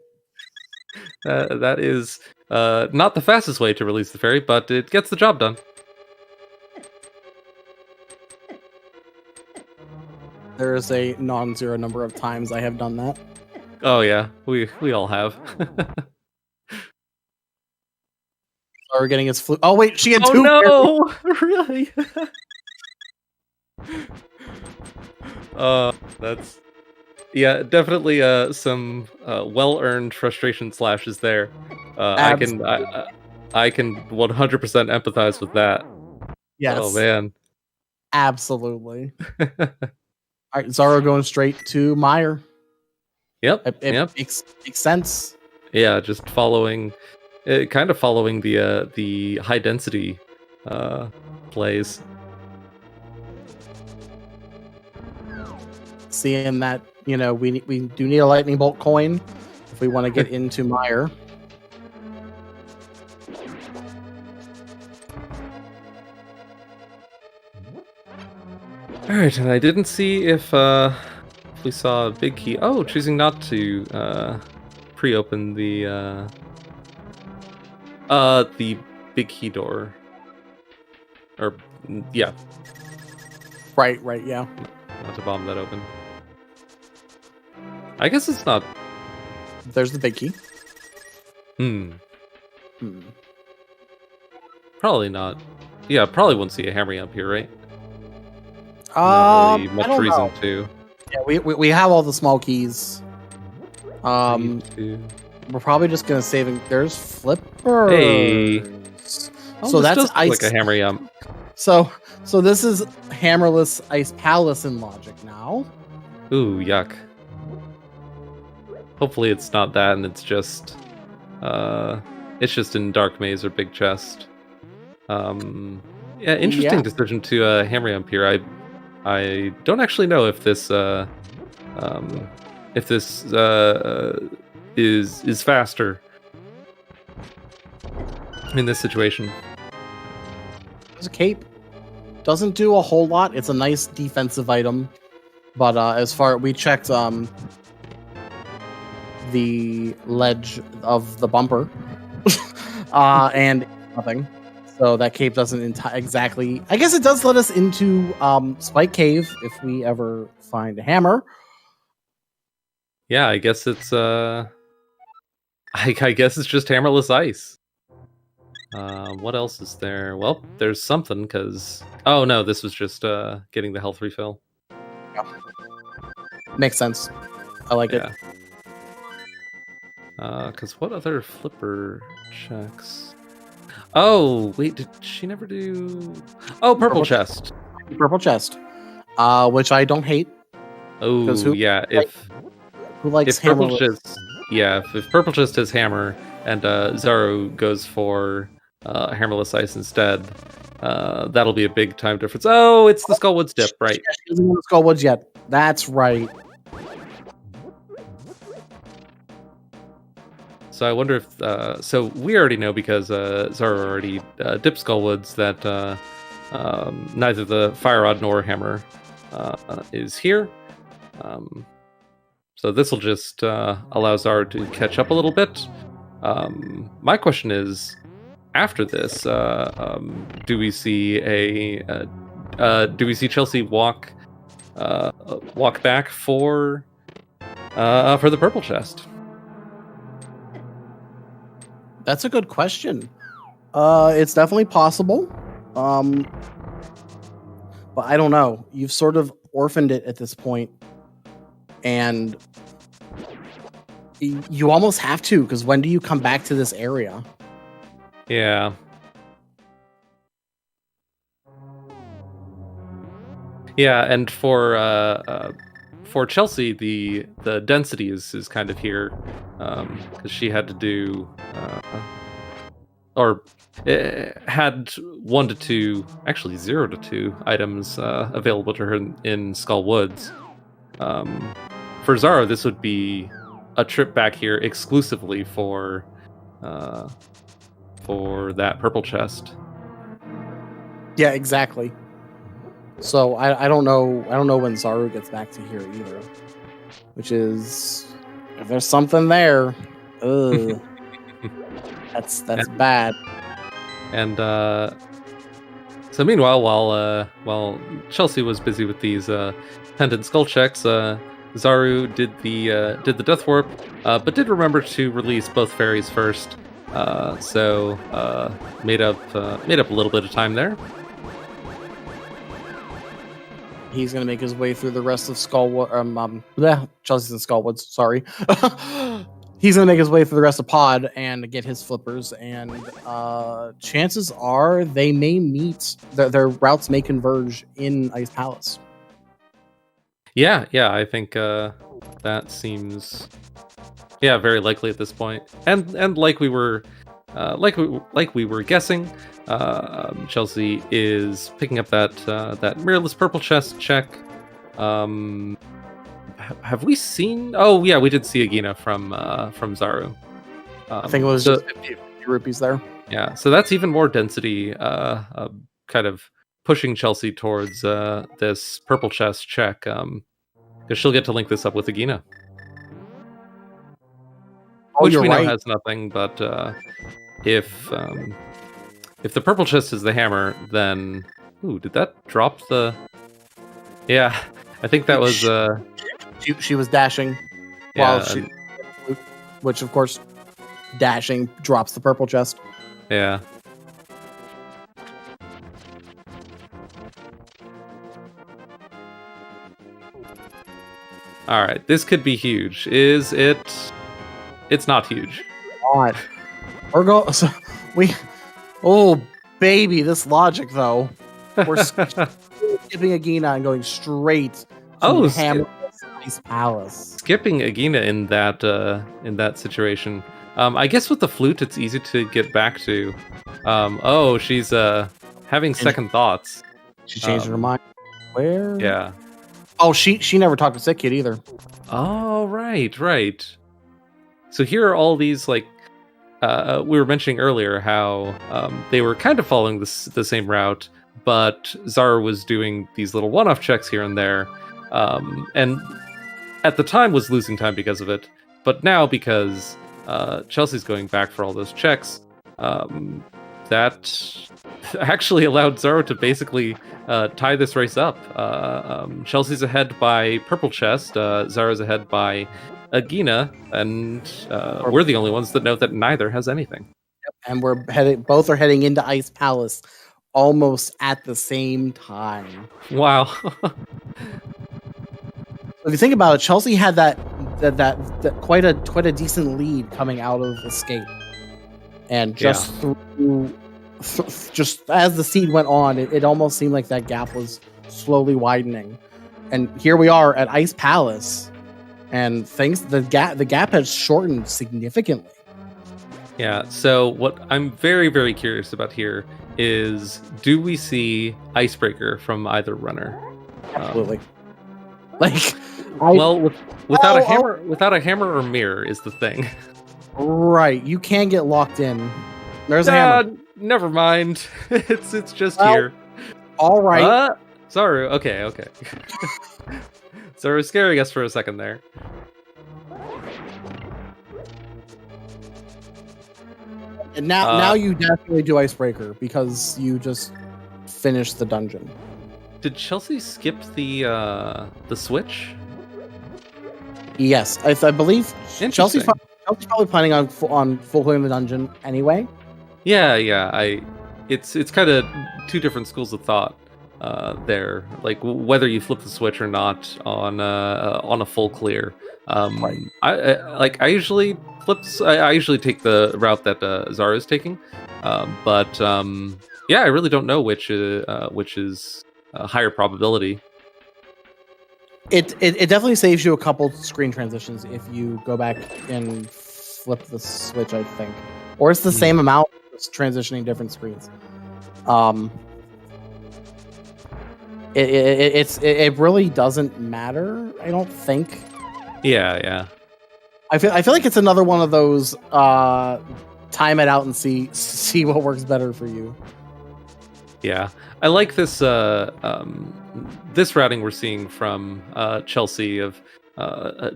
That is not the fastest way to release the fairy, but it gets the job done. There is a non-zero number of times I have done that. Oh yeah, we all have. We're getting his flu. Oh wait, she had two. Oh no, really? That's definitely some well-earned frustration slashes there. I can 100% empathize with that. Yes. Oh man. Absolutely. All right, Zaru going straight to Meyer. Yep. It makes sense. Yeah, just following the high density plays. Seeing that, we do need a lightning bolt coin if we want to get into Meyer. All right, and I didn't see if we saw a big key. Oh, choosing not to pre-open the big key door. Or yeah. Right, yeah. Not to bomb that open. I guess it's not. There's the big key. Probably not. Yeah, probably won't see a hammer up here, right? Not really much reason to. Yeah, we have all the small keys. We're probably just gonna save it. There's flippers. Hey. Oh, so that's ice. Like a hammer yum. So this is hammerless Ice Palace in logic now. Ooh, yuck. Hopefully it's not that, and it's just in Dark Maze or Big Chest. Yeah, interesting decision to hammer yum here. I don't actually know if this is faster in this situation. There's a cape. Doesn't do a whole lot. It's a nice defensive item, but as far we checked the ledge of the bumper and nothing. So that cape doesn't exactly. I guess it does let us into Spike Cave if we ever find a hammer. Yeah, I guess it's I guess it's just hammerless ice. What else is there? Well, there's something because no, this was just getting the health refill. Makes sense. I like it. Because what other flipper checks? Oh, wait, did she never do... Oh, purple chest. Purple chest. Which I don't hate. Oh, yeah, who likes purple chest? Yeah, if purple chest has hammer and Zaru goes for hammerless ice instead, that'll be a big time difference. Oh, it's the Skullwoods dip, right? She doesn't want the Skullwoods yet. That's right. So I wonder if... so we already know because Zaru already dipped Skullwoods that neither the Fire Rod nor Hammer is here. So this will just allow Zaru to catch up a little bit. My question is, after this, do we see Chelsea walk back for the purple chest? That's a good question. It's definitely possible. But I don't know. You've sort of orphaned it at this point. And you almost have to, because when do you come back to this area? Yeah. Yeah, and for Chelsea, the density is kind of here, because she had to do, or had 1 to 2, actually 0 to 2 items available to her in Skull Woods. For Zaru, this would be a trip back here exclusively for that purple chest. Yeah, exactly. So I don't know when Zaru gets back to here either. Which is, if there's something there, that's bad. And so meanwhile, while Chelsea was busy with these pendant skull checks, Zaru did the death warp, but did remember to release both fairies first. So made up a little bit of time there. He's gonna make his way through the rest of Chelsea's and Skullwoods. Sorry, he's gonna make his way through the rest of Pod and get his flippers. And chances are they may meet. Their routes may converge in Ice Palace. Yeah, I think that seems very likely at this point. And like we were guessing, Chelsea is picking up that mirrorless purple chest check. Have we seen? Oh yeah, we did see Agina from Zaru. I think it was just 50 rupees there. Yeah, so that's even more density, kind of pushing Chelsea towards this purple chest check, because she'll get to link this up with Agina. Which we know has nothing, but if the purple chest is the hammer, then did that drop the? Yeah, I think that was. She was dashing. While Yeah, she, which of course, dashing drops the purple chest. yeah. All right, this could be huge. Is it? It's not huge. God, we're going. So we, oh baby, this logic though. We're skipping Agina and going straight to Oh, Hammer's Ice Palace. skipping Agina in that situation. I guess with the flute, it's easy to get back to. Oh, she's having second thoughts. She changed her mind. Where? Yeah. Oh, she never talked to Sick Kid either. Oh, right. So here are all these, like, we were mentioning earlier how they were kind of following the same route, but Zara was doing these little one-off checks here and there, and at the time was losing time because of it, but now because Chelsey's going back for all those checks, that actually allowed Zara to basically tie this race up. Chelsey's ahead by Purple Chest, Zara's ahead by Agina, and we're the only ones that know that neither has anything. And both are heading into Ice Palace almost at the same time. Wow. If you think about it, Chelsey had that quite a decent lead coming out of Escape, and just just as the seed went on, it almost seemed like that gap was slowly widening. And here we are at Ice Palace, and the gap has shortened significantly. Yeah, so what I'm very, very curious about here is, do we see Icebreaker from either runner? Absolutely. Without a hammer or mirror is the thing. Right, you can get locked in. There's a hammer. Never mind. It's just here. All right. Sorry. Okay. So it was scaring us for a second there. And now you definitely do Icebreaker because you just finished the dungeon. Did Chelsey skip the switch? Yes, I believe Chelsea's probably planning on fulfilling the dungeon anyway. Yeah. It's kind of two different schools of thought there. Like whether you flip the switch or not on a full clear. Right. I usually I usually take the route that Zara is taking, but yeah, I really don't know which is a higher probability. It definitely saves you a couple screen transitions if you go back and flip the switch, I think, or it's the same amount, just transitioning different screens. It really doesn't matter, I don't think. Yeah. I feel like it's another one of those time it out and see what works better for you. Yeah, I like this this routing we're seeing from Chelsey of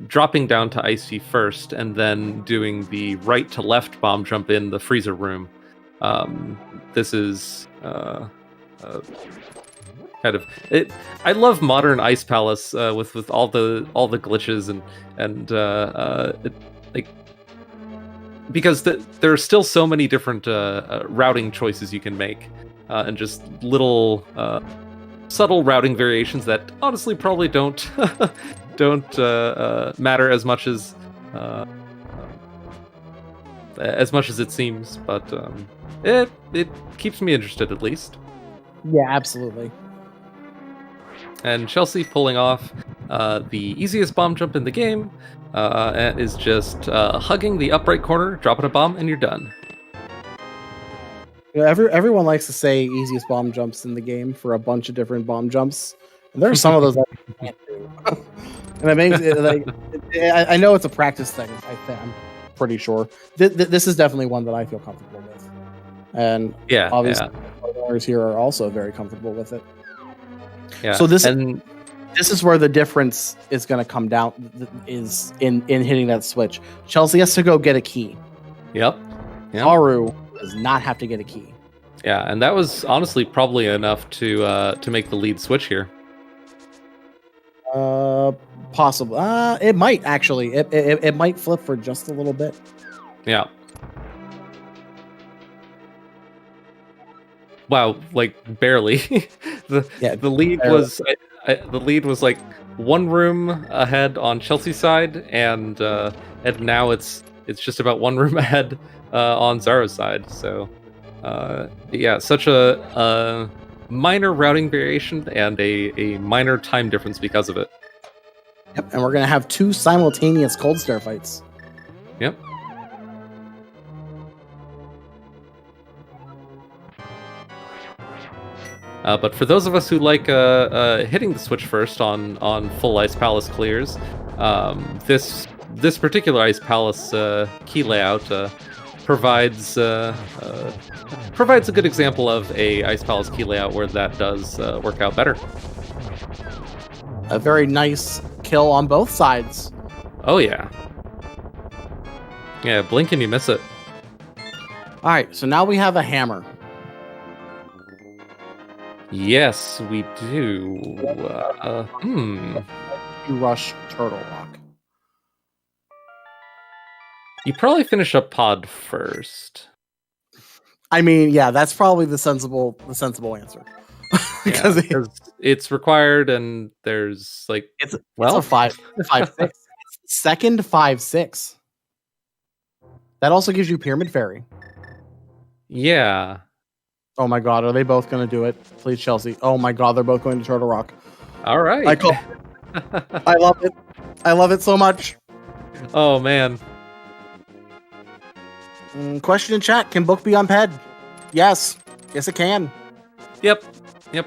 dropping down to Icy first and then doing the right to left bomb jump in the freezer room. This is kind of it. I love modern Ice Palace with all the glitches and like, because there are still so many different routing choices you can make, and just little subtle routing variations that honestly probably don't matter as much as it seems, but it keeps me interested at least. Yeah, absolutely. And Chelsey pulling off the easiest bomb jump in the game is just hugging the upright corner, dropping a bomb, and you're done. You know, everyone likes to say easiest bomb jumps in the game for a bunch of different bomb jumps. And there are some of those I can't do. And it makes it, like, I know it's a practice thing. I'm pretty sure. This is definitely one that I feel comfortable with. And obviously, others here are also very comfortable with it. Yeah. So this is where the difference is going to come down, is in hitting that switch. Chelsey has to go get a key. Yep. Aru does not have to get a key. Yeah, and that was honestly probably enough to make the lead switch here. Possible. It might actually. It might flip for just a little bit. Yeah. Wow, like barely. the lead barely. was the lead was like one room ahead on Chelsea's side, and now it's just about one room ahead on Zaro's side. So yeah, such a minor routing variation and a minor time difference because of it. Yep, and we're gonna have 2 simultaneous Cold Stare fights. Yep. But for those of us who like hitting the switch first on full Ice Palace clears, this particular Ice Palace key layout provides a good example of a Ice Palace key layout where that does work out better. A very nice kill on both sides. Oh yeah. Yeah, blink and you miss it. All right, so now we have a hammer. Yes, we do. You rush Turtle Rock. You probably finish up Pod first. I mean, yeah, that's probably the sensible answer. Because it's required, and there's like it's a 5-6. It's second 5-6. That also gives you Pyramid Fairy. Yeah. Oh my god, are they both going to do it? Please, Chelsea. Oh my god, they're both going to Turtle Rock. All right. I love it. I love it so much. Oh man. Question in chat: can book be unped? Yes. Yes, it can. Yep.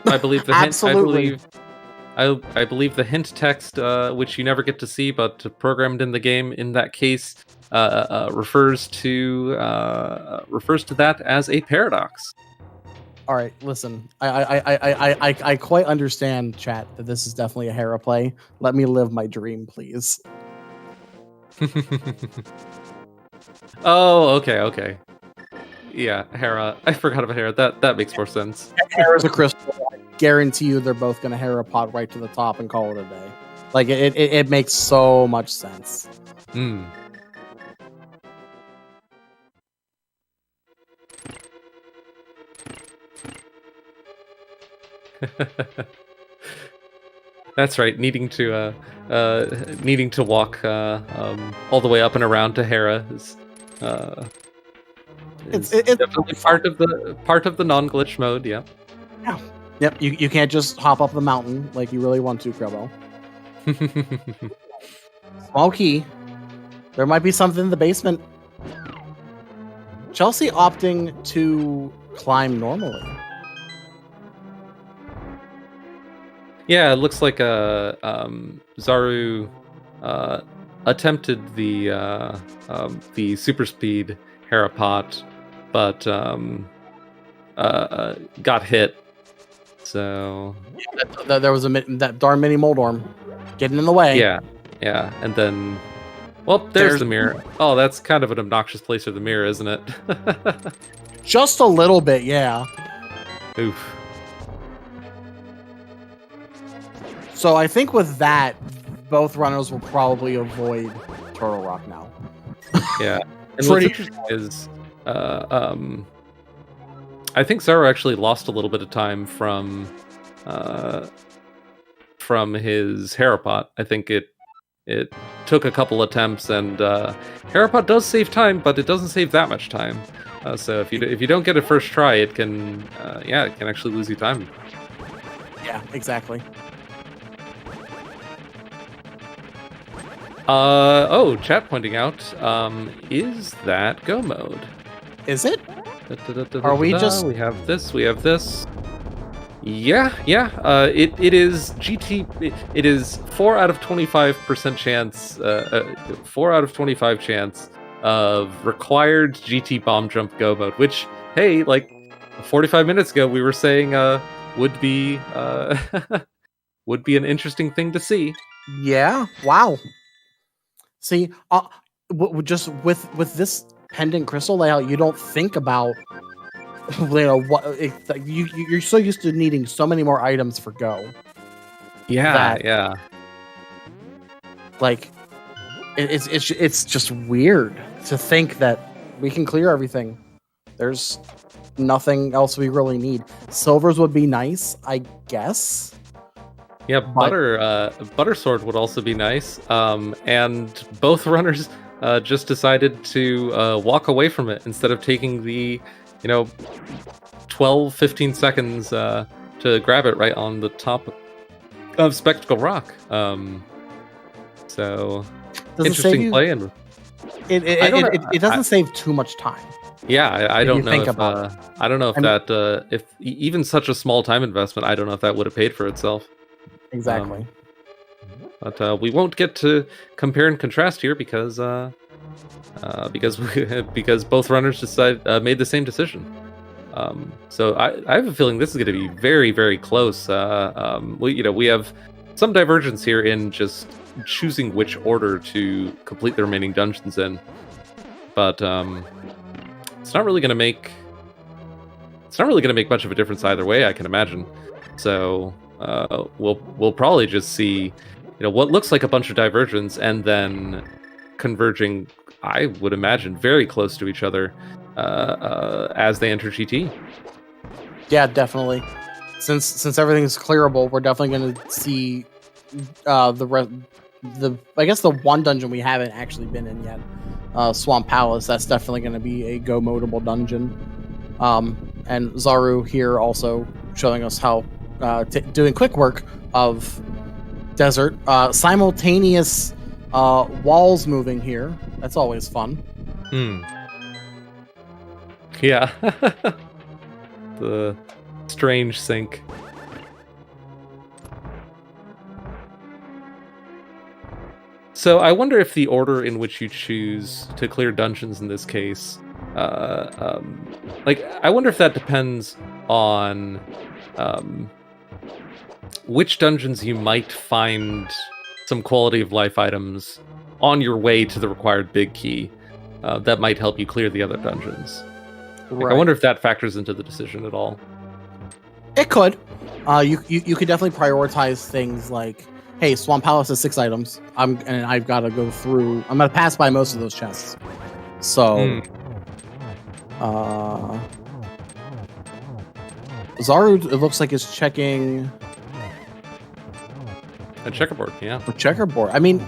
I believe the Absolutely. hint. I believe the hint text, which you never get to see, but programmed in the game in that case, refers to that as a paradox. All right, listen. I quite understand, chat, that this is definitely a Hera play. Let me live my dream, please. Oh, okay. Yeah, Hera. I forgot about Hera. That makes more sense. Hera's a crystal. I guarantee you they're both going to Hera pot right to the top and call it a day. Like, it makes so much sense. Hmm. That's right. Needing to walk all the way up and around to Hera is it's definitely part of the non-glitch mode. Yeah. Yeah. Yep. You can't just hop up the mountain like you really want to, Krebo. Small key. There might be something in the basement. Chelsea opting to climb normally. Yeah, it looks like Zaru attempted the super speed Hera pot, but got hit. So there was that darn mini Moldorm getting in the way. Yeah, and then, well, there's the mirror. Oh, that's kind of an obnoxious place for the mirror, isn't it? Just a little bit, yeah. Oof. So I think with that, both runners will probably avoid Turtle Rock now. Yeah. And what's interesting is, I think Zaru actually lost a little bit of time from his Herapot. I think it took a couple attempts, and Herapot does save time, but it doesn't save that much time. So if you don't get a first try, it can actually lose you time. Yeah, exactly. Chat pointing out, is that go mode? Is it? Are we just... We have this. Yeah. It is GT. It is 4 out of 25% chance. 4 out of 25 chance of required GT bomb jump go mode. Which, hey, like 45 minutes ago, we were saying would be would be an interesting thing to see. Yeah. Wow. See, just with this pendant crystal layout, you don't think about, you're so used to needing so many more items for go. Yeah. Like, it's just weird to think that we can clear everything. There's nothing else we really need. Silvers would be nice, I guess. Yeah, butter sword would also be nice. And both runners just decided to walk away from it instead of taking the 12-15 seconds to grab it right on the top of Spectacle Rock. So interesting play, and it doesn't save too much time. Yeah, I don't know if I don't know if that if even such a small time investment, I don't know if that would have paid for itself. Exactly. But we won't get to compare and contrast here because both runners made the same decision. So I have a feeling this is going to be very, very close. We have some divergence here in just choosing which order to complete the remaining dungeons in, but it's not really going to make much of a difference either way, I can imagine. So we'll probably just see what looks like a bunch of divergence and then converging, I would imagine, very close to each other as they enter GT. Yeah, definitely. Since everything's clearable, we're definitely going to see the one dungeon we haven't actually been in yet, Swamp Palace. That's definitely going to be a go modable dungeon. And Zaru here also showing us how doing quick work of desert, simultaneous walls moving here. That's always fun. Yeah. The strange sync. So I wonder if the order in which you choose to clear dungeons in this case, I wonder if that depends on which dungeons you might find some quality of life items on your way to the required big key that might help you clear the other dungeons. Right. I wonder if that factors into the decision at all. It could. You could definitely prioritize things like, hey, Swamp Palace has 6 items. I've got to go through. I'm gonna pass by most of those chests. So, Zaru, it looks like, is checking a checkerboard. Yeah, a checkerboard. I mean,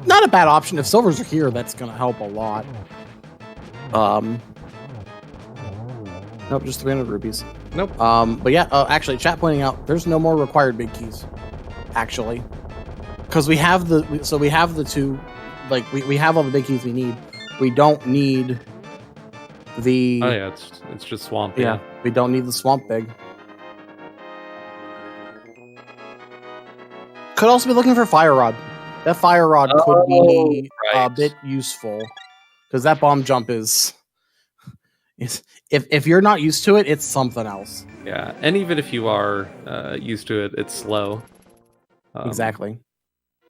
not a bad option. If silvers are here, that's gonna help a lot. Nope, just 300 rupees. Nope. But yeah, actually, chat pointing out there's no more required big keys. Actually, because we have the two, like we have all the big keys we need. We don't need the. Oh yeah, it's just swamp. Yeah, we don't need the swamp big. Could also be looking for fire rod. That fire rod could be a bit useful because that bomb jump is if you're not used to it, it's something else. Yeah, and even if you are used to it, it's slow. Exactly.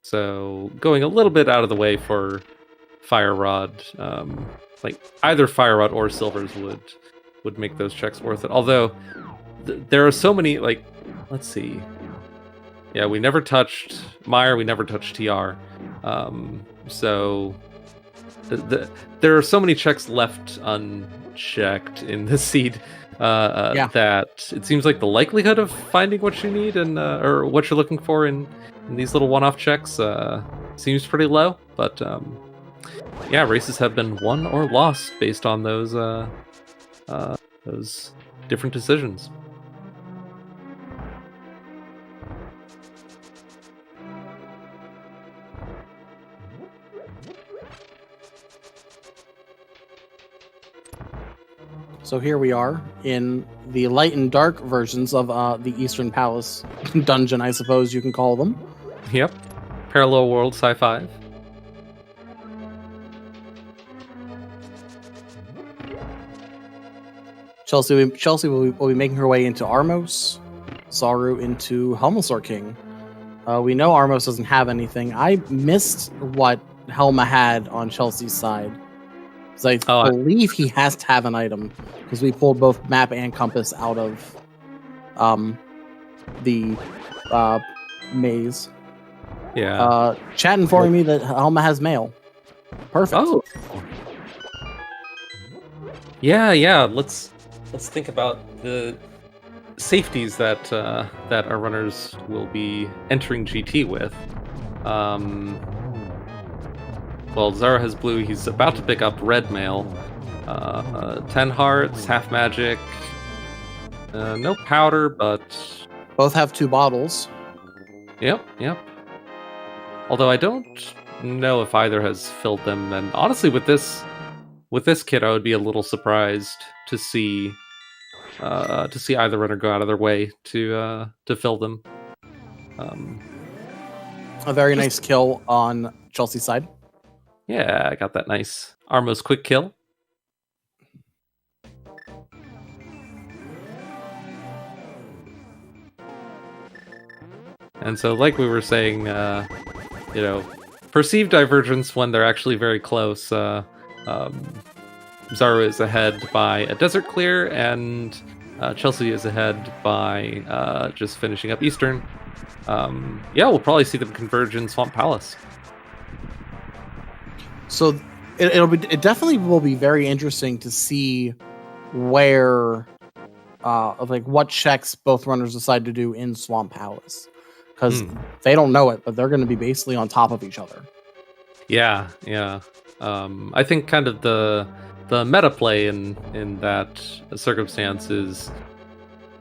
So going a little bit out of the way for fire rod, like either fire rod or silvers would make those checks worth it. Although there are so many, like, let's see. Yeah, we never touched Meyer, we never touched TR. So there are so many checks left unchecked in the seed that it seems like the likelihood of finding what you need and or what you're looking for in these little one-off checks seems pretty low. But yeah, races have been won or lost based on those different decisions. So here we are in the light and dark versions of the Eastern Palace dungeon, I suppose you can call them. Yep. Parallel world sci-fi. Chelsey will be making her way into Armos, Zaru into Helmasaur King. We know Armos doesn't have anything. I missed what Helma had on Chelsea's side. I believe he has to have an item because we pulled both map and compass out of the maze. Yeah. Chat informing me that Helma has mail. Perfect. Oh. Yeah. Let's think about the safeties that that our runners will be entering GT with. Well, Zara has blue. He's about to pick up red mail. 10 hearts, half magic. No powder, but Both have 2 bottles. Yep. Although I don't know if either has filled them, and honestly, with this kit, I would be a little surprised to see either runner go out of their way to fill them. A very nice kill on Chelsea's side. Yeah, I got that nice Armos quick kill. And so, like we were saying, perceived divergence when they're actually very close. Zaru is ahead by a desert clear, and Chelsea is ahead by just finishing up Eastern. We'll probably see them converge in Swamp Palace. So it definitely will be very interesting to see where what checks both runners decide to do in Swamp Palace, because they don't know it, but they're going to be basically on top of each other. Yeah. I think kind of the meta play in that circumstance is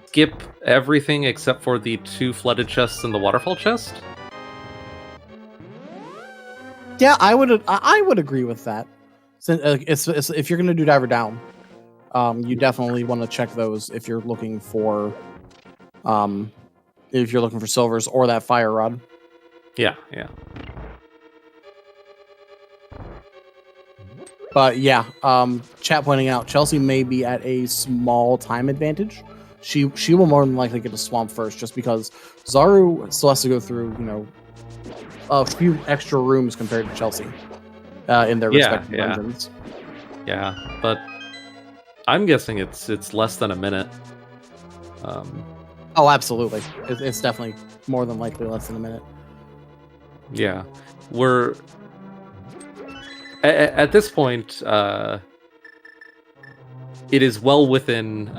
skip everything except for the 2 flooded chests and the waterfall chest. Yeah, I would agree with that. Since if you're going to do dive or down, you definitely want to check those if you're looking for silvers or that fire rod. Yeah. But yeah, chat pointing out Chelsea may be at a small time advantage. She will more than likely get to swamp first, just because Zaru still has to go through a few extra rooms compared to Chelsea in their respective dungeons. Yeah, but I'm guessing it's less than a minute. Oh, absolutely. It's definitely more than likely less than a minute. Yeah, we're at this point. It is well within.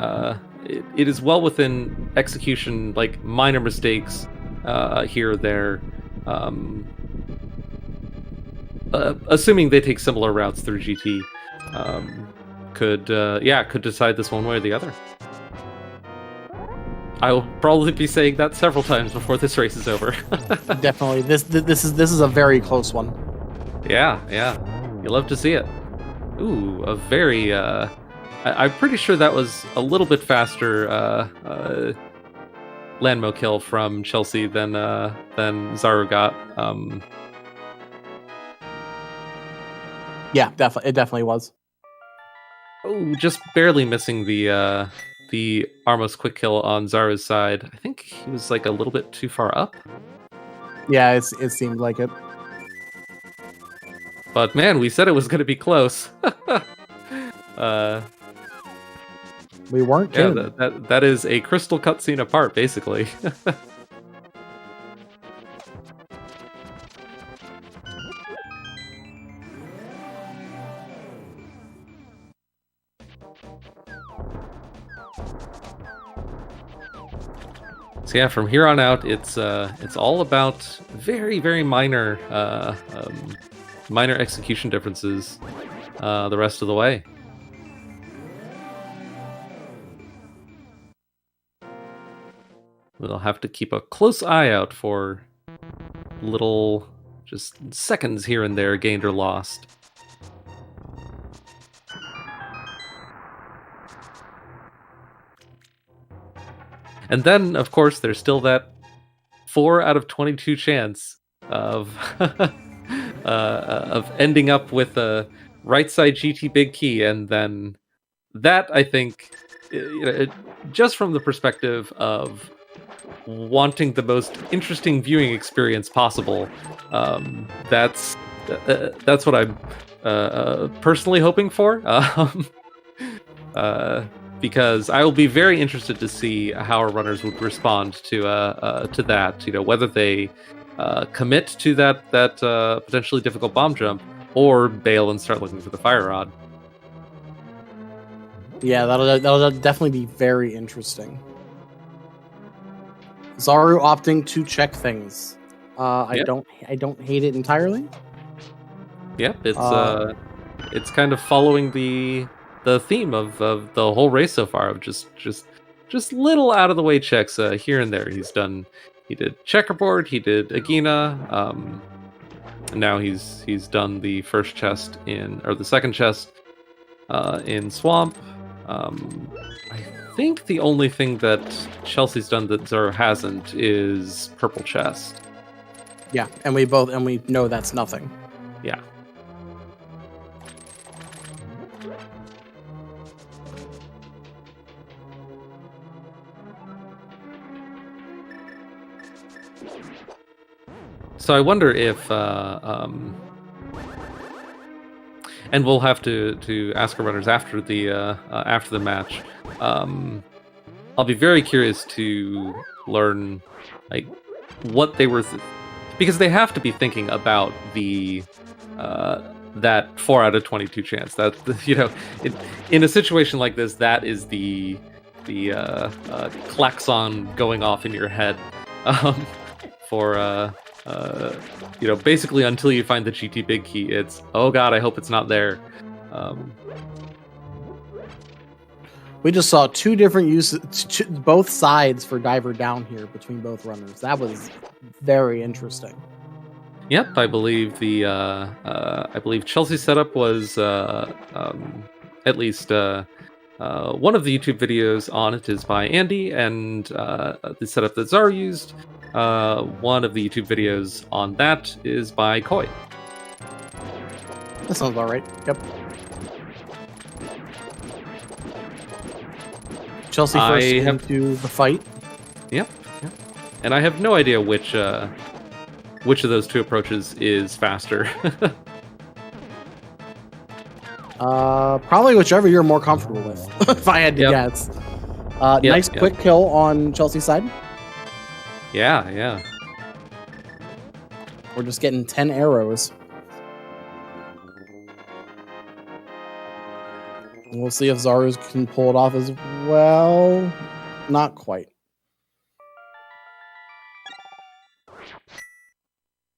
It is well within execution. Like minor mistakes here or there. Assuming they take similar routes through GT, could decide this one way or the other. I will probably be saying that several times before this race is over. Definitely, this is a very close one. Yeah, you love to see it. Ooh, a very. I'm pretty sure that was a little bit faster landmo kill from Chelsea than Zaru got. Yeah, it definitely was. Oh, just barely missing the Armos quick kill on Zaru's side. I think he was like a little bit too far up. Yeah, it seemed like it. But man, we said it was going to be close. We weren't kidding. Yeah, that is a crystal cutscene apart, basically. So yeah, from here on out, it's all about very, very minor minor execution differences the rest of the way. We'll have to keep a close eye out for little just seconds here and there gained or lost. And then, of course, there's still that 4 out of 22 chance of of ending up with a right side GT big key, and then that, I think, just from the perspective of wanting the most interesting viewing experience possible, that's what I'm personally hoping for. Because I will be very interested to see how our runners would respond to that. Whether they commit to that potentially difficult bomb jump, or bail and start looking for the fire rod. Yeah, that'll definitely be very interesting. Zaru opting to check things. I don't hate it entirely. Yep, it's kind of following the theme of the whole race so far, of just little out of the way checks here and there. He did checkerboard, he did Agina, and now he's done the first chest the second chest in Swamp. I think the only thing that Chelsey's done that Zaru hasn't is purple chest. Yeah, and we know that's nothing. Yeah. So I wonder if, and we'll have to ask our runners after the match. I'll be very curious to learn like what they were, because they have to be thinking about the that 4 out of 22 chance. That in a situation like this, that is the klaxon going off in your head for. Basically until you find the GT big key, it's, oh god, I hope it's not there. We just saw two different uses, both sides for diver down here between both runners. That was very interesting. Yep, I believe Chelsey's setup was at least one of the YouTube videos on it is by Andy, and the setup that Zaru used. One of the YouTube videos on that is by Koi. That sounds about right. Yep. Chelsey first into the fight. Yep. And I have no idea which of those two approaches is faster. Probably whichever you're more comfortable with, if I had to guess. Nice quick kill on Chelsea's side. Yeah. We're just getting 10 arrows. We'll see if Zaru's can pull it off as well. Not quite.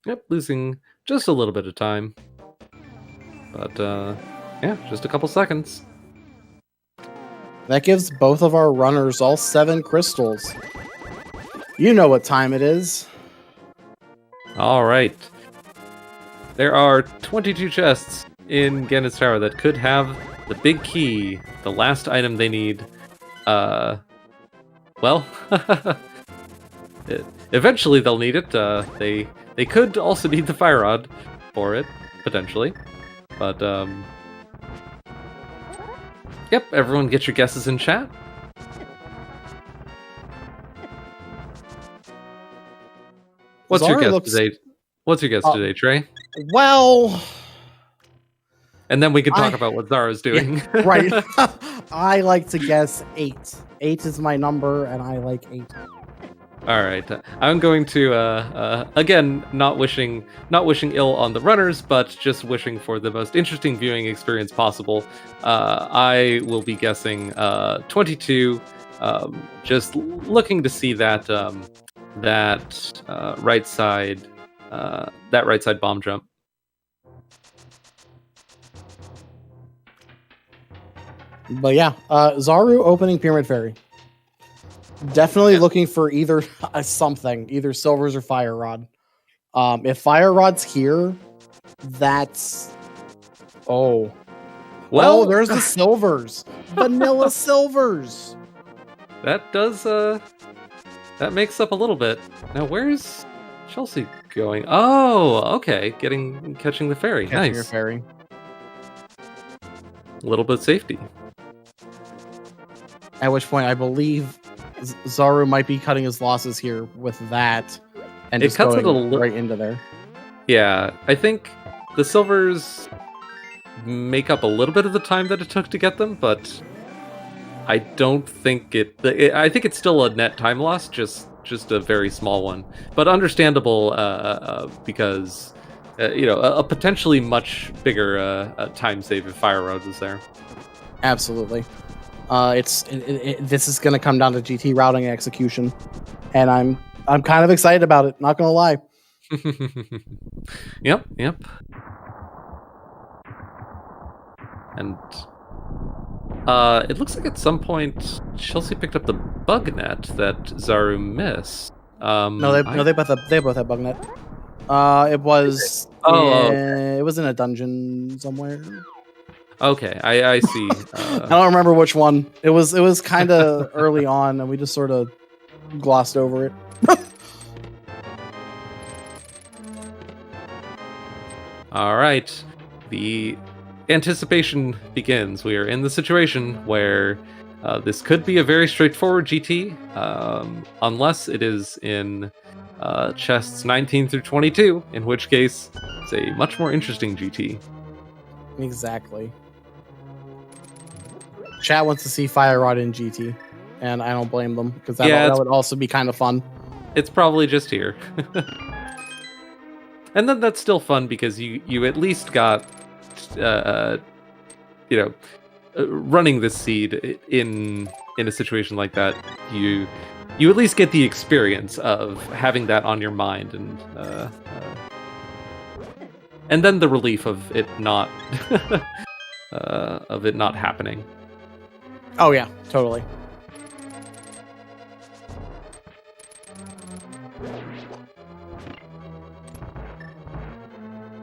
Yep, losing just a little bit of time. But, just a couple seconds. That gives both of our runners all 7 crystals. You know what time it is. All right. There are 22 chests in Gannet's Tower that could have the big key, the last item they need. Eventually they'll need it. They could also need the fire rod for it, potentially. But, yep, everyone get your guesses in chat. What's your guess today? What's your guess today, Trey? Well, and then we can talk about what Zaru's doing. Yeah, right. I like to guess 8. 8 is my number, and I like 8. All right. I'm going to again not wishing ill on the runners, but just wishing for the most interesting viewing experience possible. I will be guessing 22. Just looking to see that right side bomb jump. But yeah, Zaru opening Pyramid Fairy. Definitely looking for either something, either silvers or fire rod. If fire rod's here, that's there's the silvers, vanilla silvers. That does that makes up a little bit. Now where's Chelsey going? Oh, okay, catching the fairy. Catching nice. your fairy. A little bit of safety. At which point, I believe Zaru might be cutting his losses here with that, and just going right into there. Yeah, I think the silvers make up a little bit of the time that it took to get them, but I don't think I think it's still a net time loss. Just just a very small one, but understandable because a potentially much bigger time save if Fire Rod was there. Absolutely. This is going to come down to GT routing and execution, and I'm kind of excited about it. Not going to lie. Yep. And it looks like at some point Chelsea picked up the bug net that Zaru missed. They both have bug net. It was it was in a dungeon somewhere. Okay, I see. I don't remember which one. It was kind of early on, and we just sort of glossed over it. All right, the anticipation begins. We are in the situation where this could be a very straightforward GT, unless it is in chests 19 through 22, in which case it's a much more interesting GT. Exactly. Chat wants to see Fire Rod in GT, and I don't blame them, because that would also be kind of fun. It's probably just here. And then that's still fun because you at least got running this seed in a situation like that, you at least get the experience of having that on your mind, and then the relief of it not happening. Oh yeah, totally.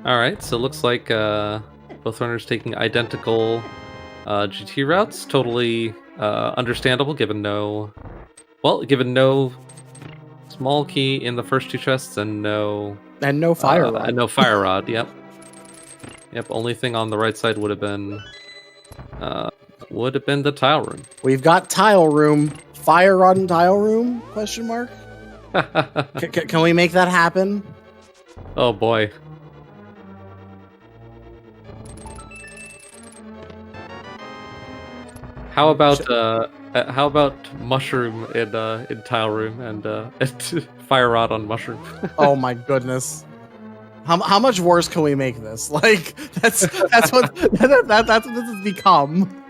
All right, so it looks like both runners taking identical GT routes. Totally understandable, given no small key in the first two chests and no Fire Rod. And no Fire Rod. Yep. Only thing on the right side would have been the tile room. We've got tile room. Fire Rod and tile room? Question mark. Can we make that happen? Oh boy. How about mushroom in tile room and Fire Rod on mushroom? Oh my goodness! How much worse can we make this? Like that's what this has become.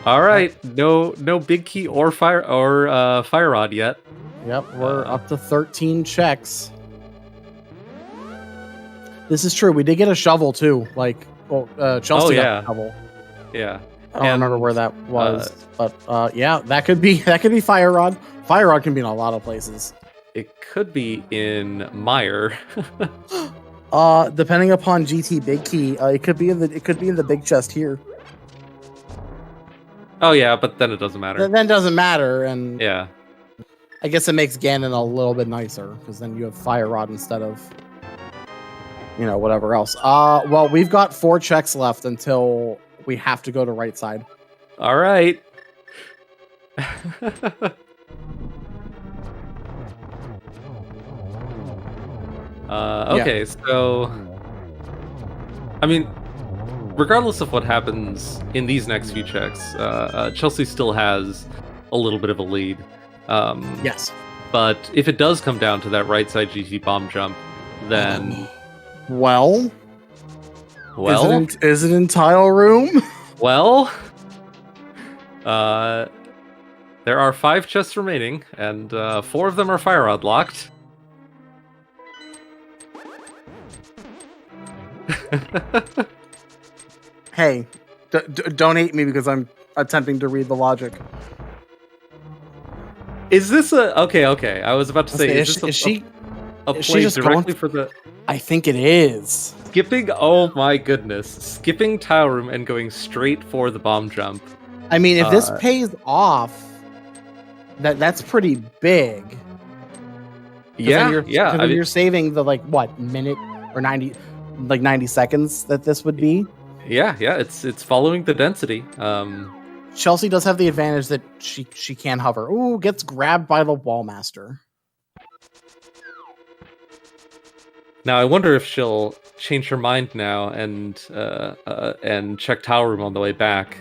All right, no big key or Fire Rod yet. Yep, we're up to 13 checks. This is true. We did get a shovel too. Chelsea got a shovel. Yeah. I don't remember where that was, but yeah, that could be Fire Rod. Fire Rod can be in a lot of places. It could be in Mire. Depending upon GT Big Key, it could be in the big chest here. Oh yeah, but then it doesn't matter. Then it doesn't matter, and yeah, I guess it makes Ganon a little bit nicer because then you have Fire Rod instead of whatever else. Well, we've got 4 checks left until we have to go to right side. All right. Okay, so I mean, regardless of what happens in these next few checks, Chelsea still has a little bit of a lead. Yes. But if it does come down to that right side GT bomb jump, then... Well? Is it in tile room? Well? There are 5 chests remaining, and 4 of them are Fire Rod locked. Hey, don't hate me because I'm attempting to read the logic. Is this a... Okay. I was about to say, is she a play directly for the... I think it is. Skipping... Oh my goodness. Skipping tile room and going straight for the bomb jump. I mean, if this pays off, that's pretty big. Yeah. I mean, you're saving the, minute or 90 seconds that this would be. Yeah, it's following the density. Chelsea does have the advantage that she can hover. Ooh, gets grabbed by the Wallmaster. Now I wonder if she'll change her mind now and check tower room on the way back.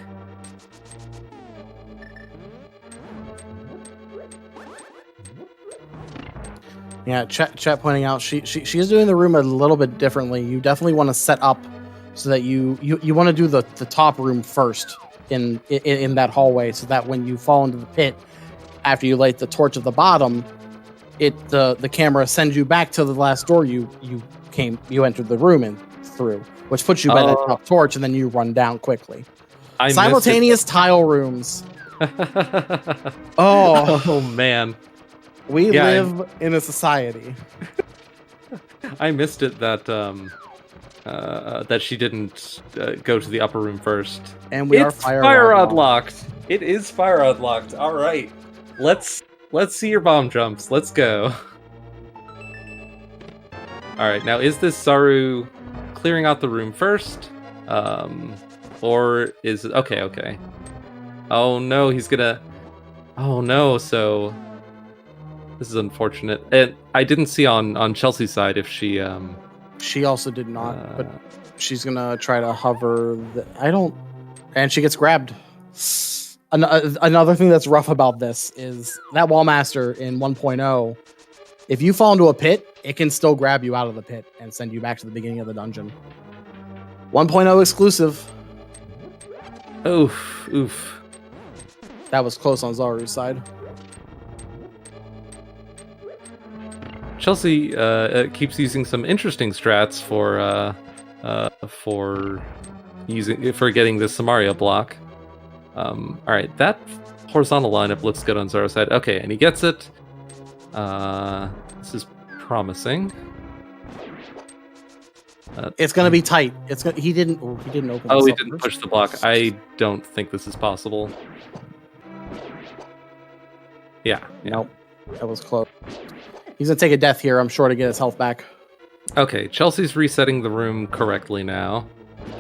Yeah, Chet pointing out she is doing the room a little bit differently. You definitely want to set up so that you want to do the top room first in that hallway, so that when you fall into the pit after you light the torch at the bottom, the camera sends you back to the last door you entered the room in through, which puts you by that top torch, and then you run down quickly. Simultaneous tile rooms. Oh man. We live in a society. I missed it that that she didn't go to the upper room first. And it's fire rod locked. It is fire rod locked. All right, let's see your bomb jumps. Let's go. All right, now is this Zaru clearing out the room first, or is it okay? Oh no, he's gonna. Oh no, so. This is unfortunate. And I didn't see on Chelsea's side if she... She also did not, but she's going to try to hover... And she gets grabbed. Another thing that's rough about this is that Wallmaster in 1.0, if you fall into a pit, it can still grab you out of the pit and send you back to the beginning of the dungeon. 1.0 exclusive. Oof. That was close on Zaru's side. Chelsea keeps using some interesting strats for getting the Samaria block. All right, that horizontal lineup looks good on Zaru's side. Okay, and he gets it. This is promising. It's gonna be tight. He didn't open. Oh, he didn't push the block. I don't think this is possible. Yeah. Nope. That was close. He's going to take a death here, I'm sure, to get his health back. Okay, Chelsea's resetting the room correctly now.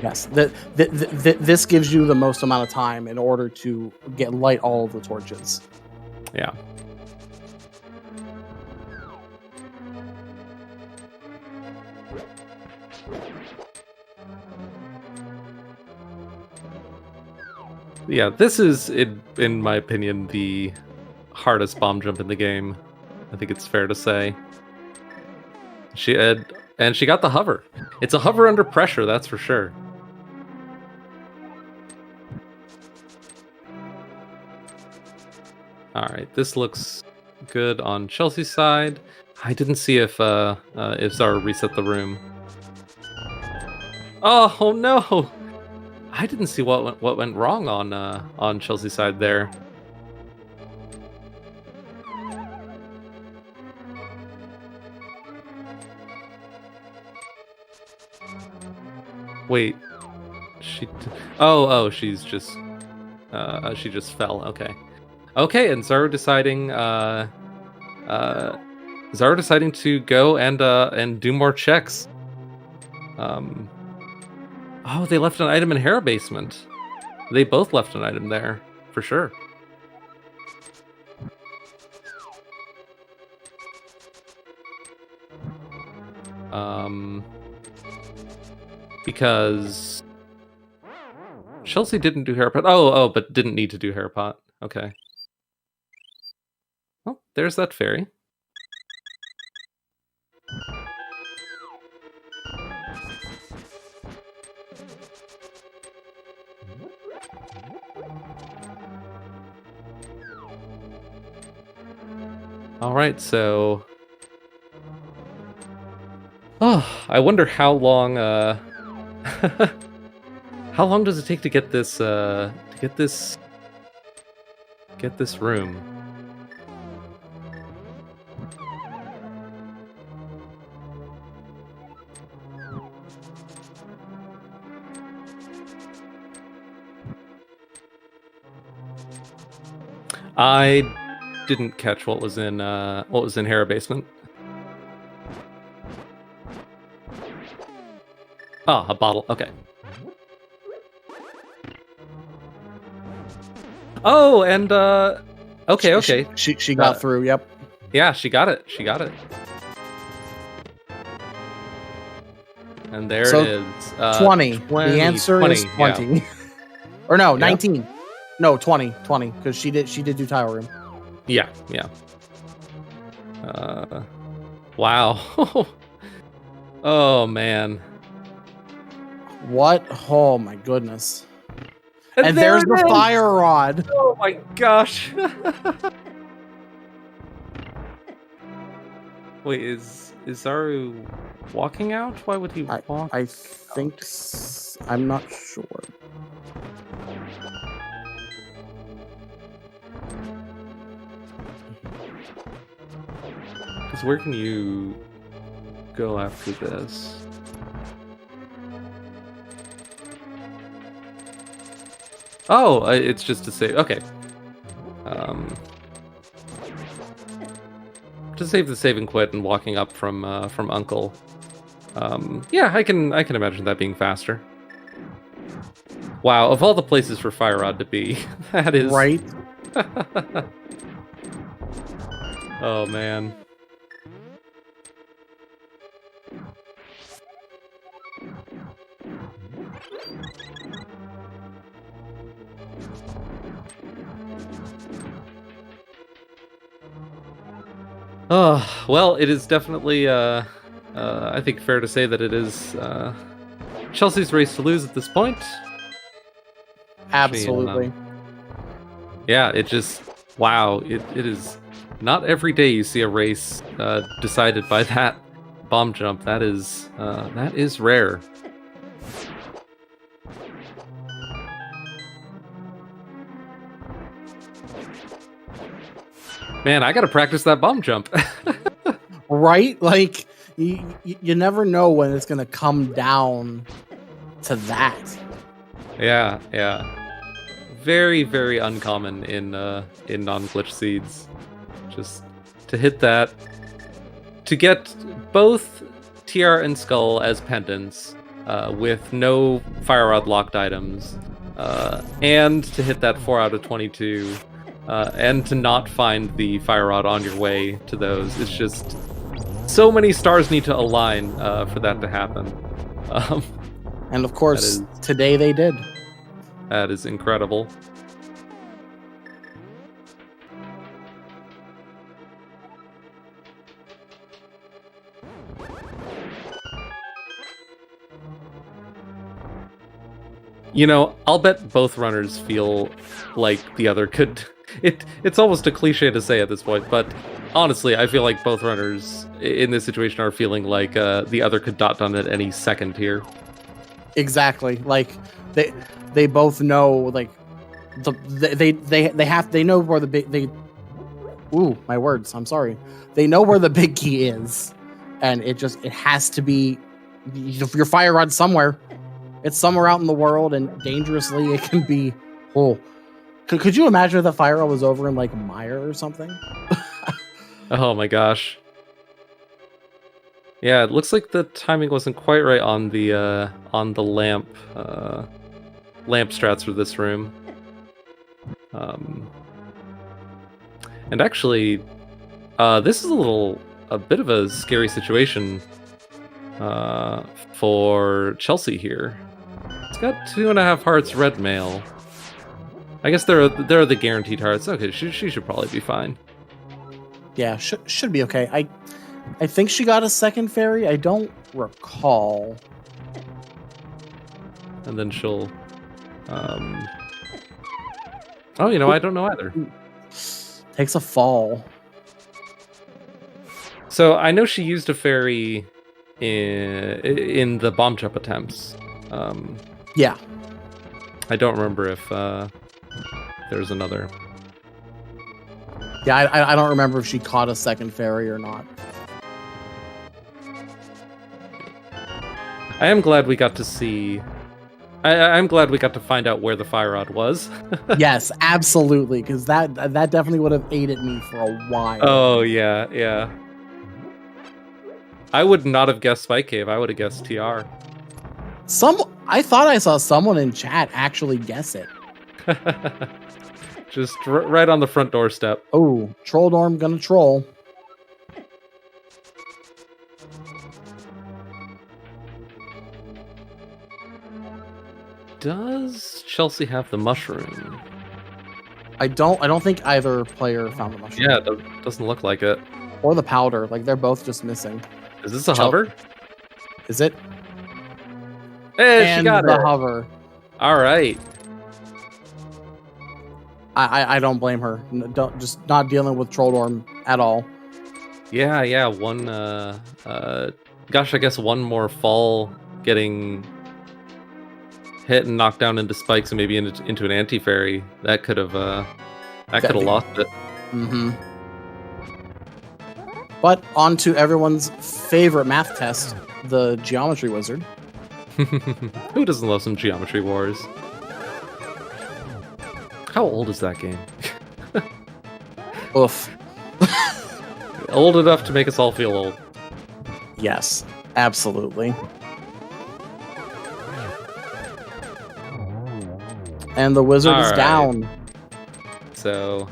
Yes, this gives you the most amount of time in order to light all of the torches. Yeah. Yeah, this is, in my opinion, the hardest bomb jump in the game. I think it's fair to say. She got the hover. It's a hover under pressure, that's for sure. All right, this looks good on Chelsea's side. I didn't see if Zaru reset the room. Oh no! I didn't see what went wrong on Chelsea's side there. Wait, she's just she just fell. Okay, and Zaru deciding to go and do more checks. Oh, they left an item in Hera basement. They both left an item there for sure. Because Chelsea didn't do Harapot. Oh, but didn't need to do Harapot. Okay. Well, there's that fairy. All right, so I wonder how long how long does it take to get this room? I didn't catch what was in Hera basement. Ah, a bottle. Okay. Oh, and okay. She got through. Yep. Yeah, she got it. And there So, it is. 20. The answer is 20. Yeah. Or no, Yep. 19. No, 20. 20. Because she did do tile room. Yeah. Wow. Oh man. What? Oh my goodness. And there there's it the is! fire rod. Oh my gosh. Wait, is Zaru walking out? Why would he walk? I think I'm not sure. Because where can you go after this? Oh, it's just to save. Okay. To save the save and quit and walking up from Uncle. Yeah, I can imagine that being faster. Wow, of all the places for Fire Rod to be, that is Right. Oh man. Oh, well, it is definitely, I think fair to say that it is Chelsea's race to lose at this point. Absolutely. Yeah, it just, wow, it is not every day you see a race decided by that bomb jump. That is rare. Man, I gotta practice that bomb jump. Right? Like, you never know when it's going to come down to that. Yeah. Very, very uncommon in non-glitch seeds. Just to hit that, to get both TR and Skull as pendants with no Fire Rod locked items, and to hit that 4 out of 22, and to not find the Fire Rod on your way to those. It's just so many stars need to align for that to happen. And of course, today they did. That is incredible. You know, I'll bet both runners feel like the other could... It's almost a cliche to say at this point, but honestly, I feel like both runners in this situation are feeling like the other could dot on at any second here. Exactly. Like, they both know, like, they know where the big... Ooh, my words. I'm sorry. They know where the big key is, and it has to be... Your Fire Rod somewhere. It's somewhere out in the world, and dangerously, it can be... Oh, could you imagine if the Fire Rod was over in, like, Mire or something? Oh my gosh. Yeah, it looks like the timing wasn't quite right on the lamp strats for this room. And actually, this is a bit of a scary situation for Chelsea here. It's got 2.5 hearts red mail. I guess there are the guaranteed hearts. Okay, she should probably be fine. Yeah, should be okay. I think she got a second fairy. I don't recall. And then she'll... Oh, you know, I don't know either. Takes a fall. So I know she used a fairy in the bomb jump attempts. Yeah. I don't remember if there's another. Yeah, I don't remember if she caught a second fairy or not. I am glad we got to see... I'm glad we got to find out where the Fire Rod was. Yes, absolutely, because that definitely would have aided me for a while. Oh, yeah. I would not have guessed Spike Cave. I would have guessed TR. I thought I saw someone in chat actually guess it. Just right on the front doorstep. Oh, Troll Dorm gonna troll. Does Chelsea have the mushroom? I don't think either player found the mushroom. Yeah, it doesn't look like it. Or the powder. Like, they're both just missing. Is this a hover? Is it? Hey, And she got the it. hover. All right. I don't blame her. Don't just not dealing with Trolldorm at all. Yeah. One. Gosh, I guess one more fall getting hit and knocked down into spikes and maybe into an anti-fairy. That could have lost it. Mm-hmm. But on to everyone's favorite math test, the Geometry Wizard. Who doesn't love some Geometry Wars? How old is that game? Oof. Old enough to make us all feel old. Yes, absolutely. And the wizard is down. So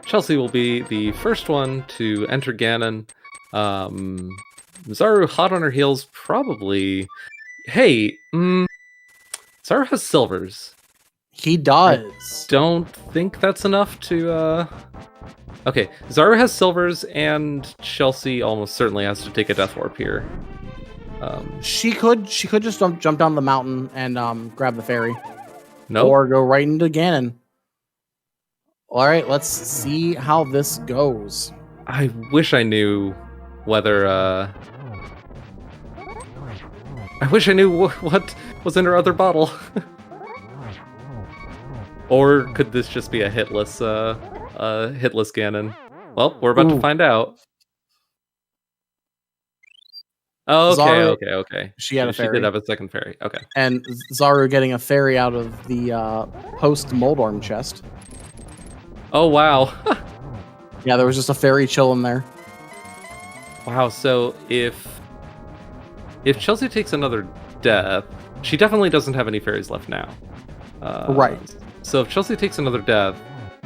Chelsea will be the first one to enter Ganon. Zaru hot on her heels, probably. Hey, Zaru has silvers. He does. Don't think that's enough to. Okay, Zaru has silvers, and Chelsea almost certainly has to take a death warp here. She could just jump down the mountain and grab the fairy. No. Or go right into Ganon. All right, let's see how this goes. I wish I knew whether. I wish I knew what was in her other bottle. Or could this just be a hitless Ganon? Well, we're about to find out. Oh, okay. She had a fairy. She did have a second fairy. Okay. And Zaru getting a fairy out of the post-Moldorm chest. Oh, wow. Yeah, there was just a fairy chilling there. Wow, so if Chelsea takes another death, she definitely doesn't have any fairies left now. Right. So if Chelsea takes another death,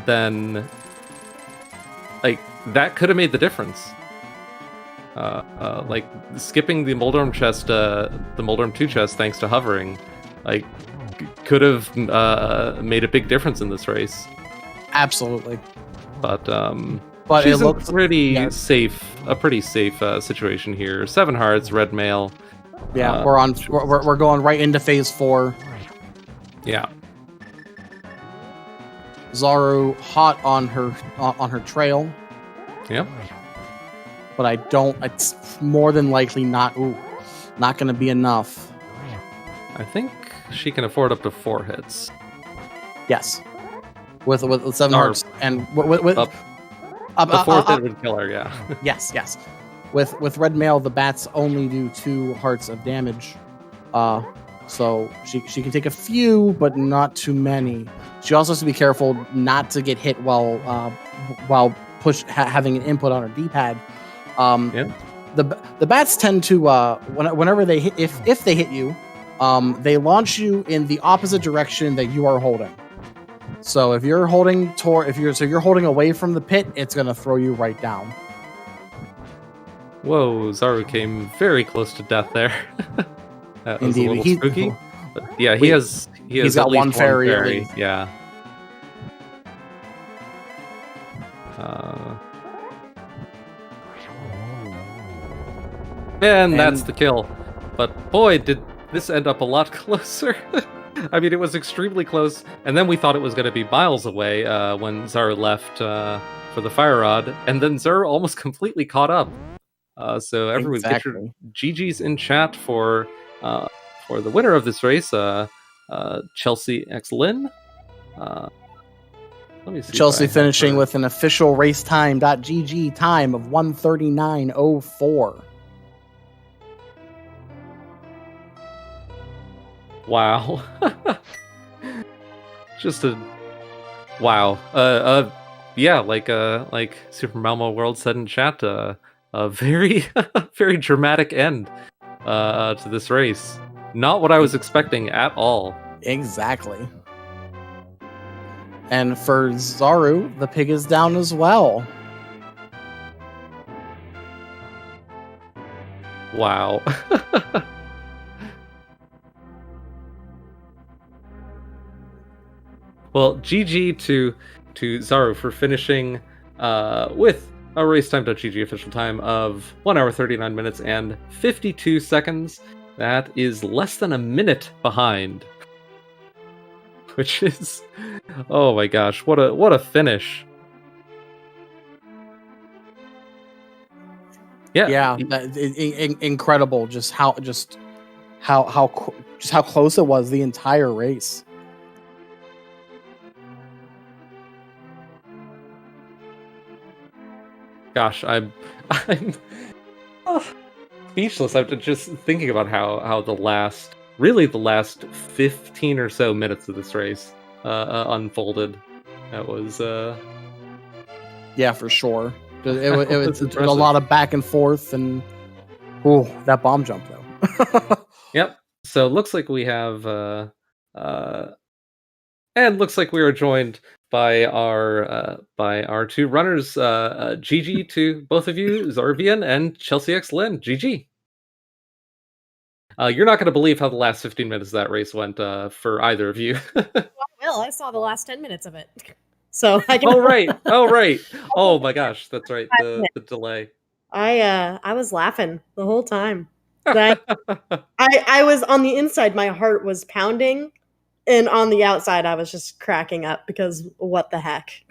then like that could have made the difference. Like skipping the Moldorm chest, the Moldorm 2 chest, thanks to hovering, like could have made a big difference in this race. Absolutely. But it she's looks a pretty safe situation here. 7 hearts, red mail. Yeah, we're going right into phase 4. Yeah. Zaru hot on her trail. Yep. But it's more than likely not going to be enough. I think she can afford up to 4 hits. Yes. With 7 hearts and with the 4th hit would kill her, yeah. Yes. With red mail, the bats only do 2 hearts of damage. So she can take a few, but not too many. She also has to be careful not to get hit while having an input on her D-pad. The bats tend to whenever they hit, if they hit you, they launch you in the opposite direction that you are holding. So if you're holding you're holding away from the pit, it's gonna throw you right down. Whoa, Zaru came very close to death there. That was Indeed, a little spooky. But yeah, he's got at least one fairy. At least. Yeah. And that's the kill. But boy, did this end up a lot closer. I mean, it was extremely close, and then we thought it was going to be miles away when Zaru left for the fire rod, and then Zaru almost completely caught up. So everyone, get your GGs in chat for the winner of this race, ChelseyxLynn. Let me see. Chelsea finishing with an official racetime.gg time of 1:39:04. Wow. Just a wow. Yeah, like Super Malmo World said in chat, a very very dramatic end to this race. Not what I was expecting at all. Exactly. And for Zaru, the pig is down as well. Wow. Well, GG to Zaru for finishing with a racetime.gg official time of 1 hour 39 minutes and 52 seconds. That is less than a minute behind, which is, oh my gosh, what a finish. Yeah, incredible. Just how close it was the entire race. Gosh, I'm speechless. I'm just thinking about how the last 15 or so minutes of this race unfolded. That was yeah, for sure. It was a lot of back and forth, and that bomb jump though. Yep. So it looks like we have and looks like we are joined by our two runners. GG to both of you, Zaruvyen and ChelseyxLynn. GG. You're not going to believe how the last 15 minutes of that race went for either of you. Well, I saw the last 10 minutes of it. So I can... Oh right. Oh my gosh, that's right. The delay. I was laughing the whole time. I was on the inside, my heart was pounding, and on the outside I was just cracking up because what the heck.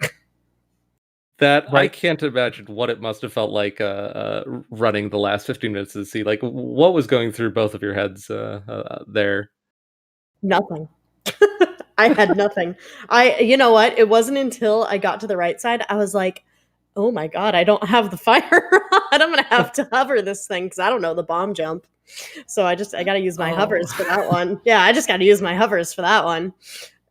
That right. I can't imagine what it must have felt like running the last 15 minutes to see like what was going through both of your heads there. Nothing. I had nothing. You know what? It wasn't until I got to the right side, I was like, oh my God, I don't have the fire rod. I'm going to have to hover this thing because I don't know the bomb jump. So I got to use my hovers for that one. Yeah, I just got to use my hovers for that one.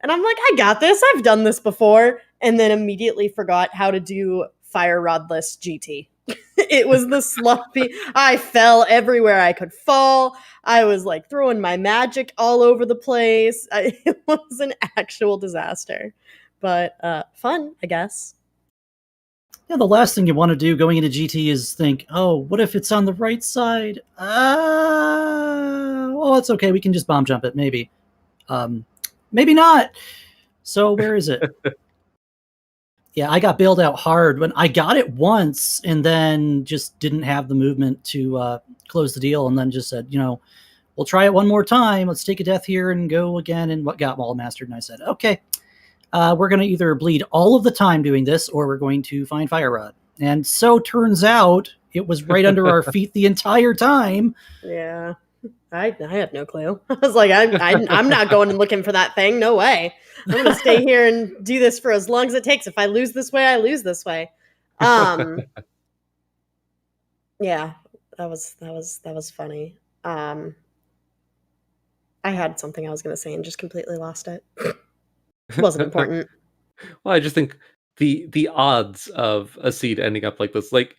And I'm like, I got this. I've done this before. And then immediately forgot how to do fire rodless GT. It was the sloppy. I fell everywhere I could fall. I was like throwing my magic all over the place. It was an actual disaster, but fun, I guess. Yeah, the last thing you want to do going into GT is think, oh, what if it's on the right side? Well, it's okay. We can just bomb jump it, maybe. Maybe not. So where is it? Yeah, I got bailed out hard when I got it once and then just didn't have the movement to close the deal, and then just said, we'll try it one more time. Let's take a death here and go again. And what got wall mastered. And I said, okay, we're going to either bleed all of the time doing this or we're going to find fire rod. And so turns out it was right under our feet the entire time. Yeah, I had no clue. I was like, I'm not going and looking for that thing. No way. I'm going to stay here and do this for as long as it takes. If I lose this way, I lose this way. Yeah, that was funny. I had something I was going to say and just completely lost it. It wasn't important. Well, I just think the odds of a seed ending up like this, like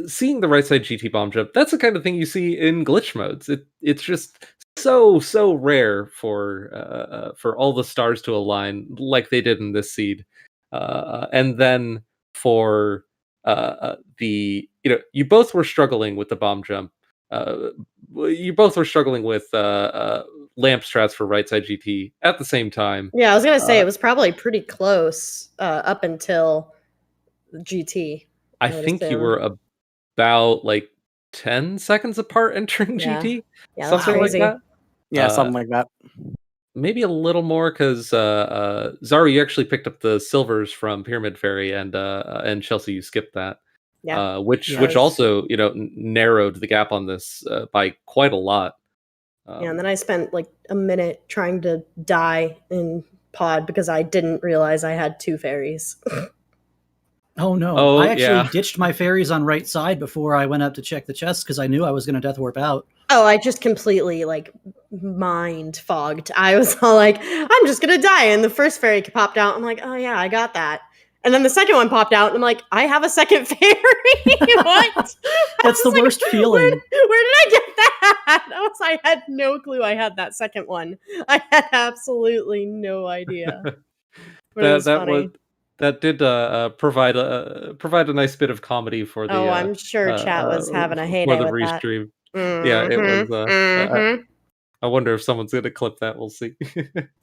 seeing the right side GT bomb jump, that's the kind of thing you see in glitch modes. It's just so rare for all the stars to align like they did in this seed, and then for you both were struggling with the bomb jump. You both were struggling with lamp strats for right side GT at the same time. Yeah, I was gonna say it was probably pretty close up until GT. I think you were about like 10 seconds apart entering GT. Yeah, something like that. Yeah, something like that. Maybe a little more because Zaru, you actually picked up the silvers from Pyramid Fairy, and Chelsey, you skipped that. Yeah. Which also narrowed the gap on this by quite a lot. Yeah, and then I spent like a minute trying to die in pod because I didn't realize I had 2 fairies. Oh no! I actually ditched my fairies on right side before I went up to check the chest because I knew I was going to death warp out. Oh, I just completely like mind fogged. I was all like, I'm just going to die, and the first fairy popped out. I'm like, oh yeah, I got that. And then the second one popped out, and I'm like, I have a second fairy. What? That's the worst feeling. Where did I get that? I had no clue I had that second one. I had absolutely no idea. That did provide a nice bit of comedy for the. Oh, I'm sure chat was having a heyday for the with restream. That. Yeah, it was. I wonder if someone's going to clip that. We'll see.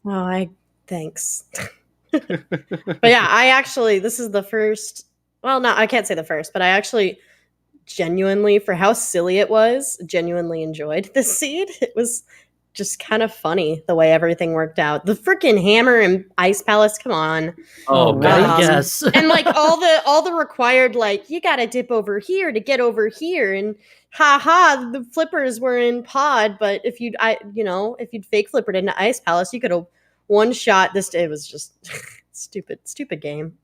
Oh, thanks. But yeah, I actually, this is the first, well, no, I can't say the first, but I actually genuinely, for how silly it was, genuinely enjoyed this seed. It was just kind of funny the way everything worked out. The freaking hammer and ice palace, come on. Oh, right, man. yes. And like all the required, like, you gotta dip over here to get over here, and the flippers were in pod, but if you'd fake flippered into ice palace, you could have one shot this. It was just stupid game.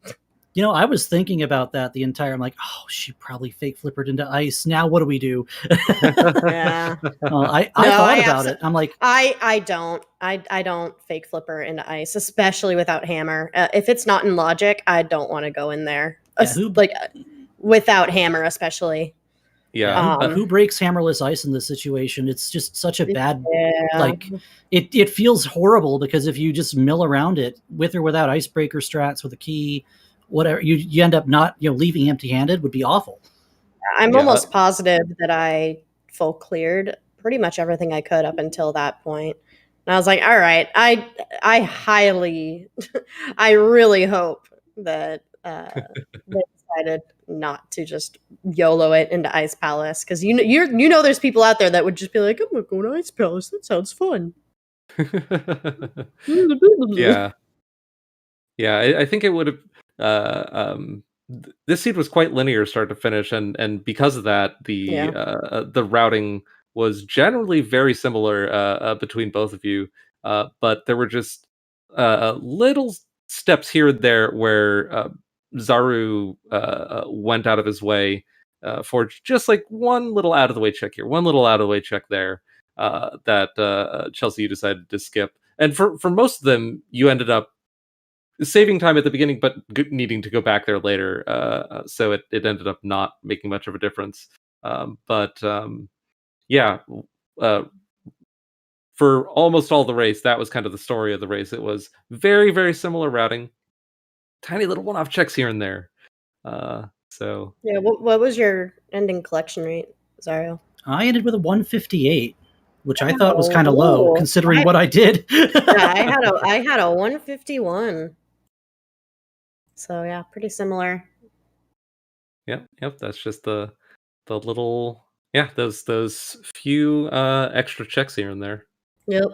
You know, I was thinking about that the entire. I'm like, oh, she probably fake flippered into ice. Now what do we do? Yeah. I thought about it. I'm like, I don't fake flipper into ice, especially without hammer. If it's not in logic, I don't want to go in there. Without hammer, especially. Yeah. Who breaks hammerless ice in this situation? It's just such a bad, Yeah. like, it feels horrible because if you just mill around it with or without icebreaker strats with a key, whatever, you end up not, leaving empty-handed would be awful. I'm almost positive that I full cleared pretty much everything I could up until that point. And I was like, all right, I really hope that they decided not to just YOLO it into Ice Palace, because you know there's people out there that would just be like, I'm not going to Ice Palace. That sounds fun. Yeah. I think it would have. This seed was quite linear, start to finish, and because of that, the routing was generally very similar between both of you. But there were just little steps here and there where Zaru went out of his way for just like one little out of the way check here, one little out of the way check there. That Chelsea, you decided to skip, and for most of them, you ended up saving time at the beginning, but needing to go back there later. So it ended up not making much of a difference. For almost all the race, that was kind of the story of the race. It was very, very similar routing, tiny little one-off checks here and there. So yeah, what was your ending collection rate, Zario? I ended with a 158, which I thought was kind of low considering what I did. Yeah, I had a 151. So yeah, pretty similar. Yep. That's just the little those few extra checks here and there. Yep.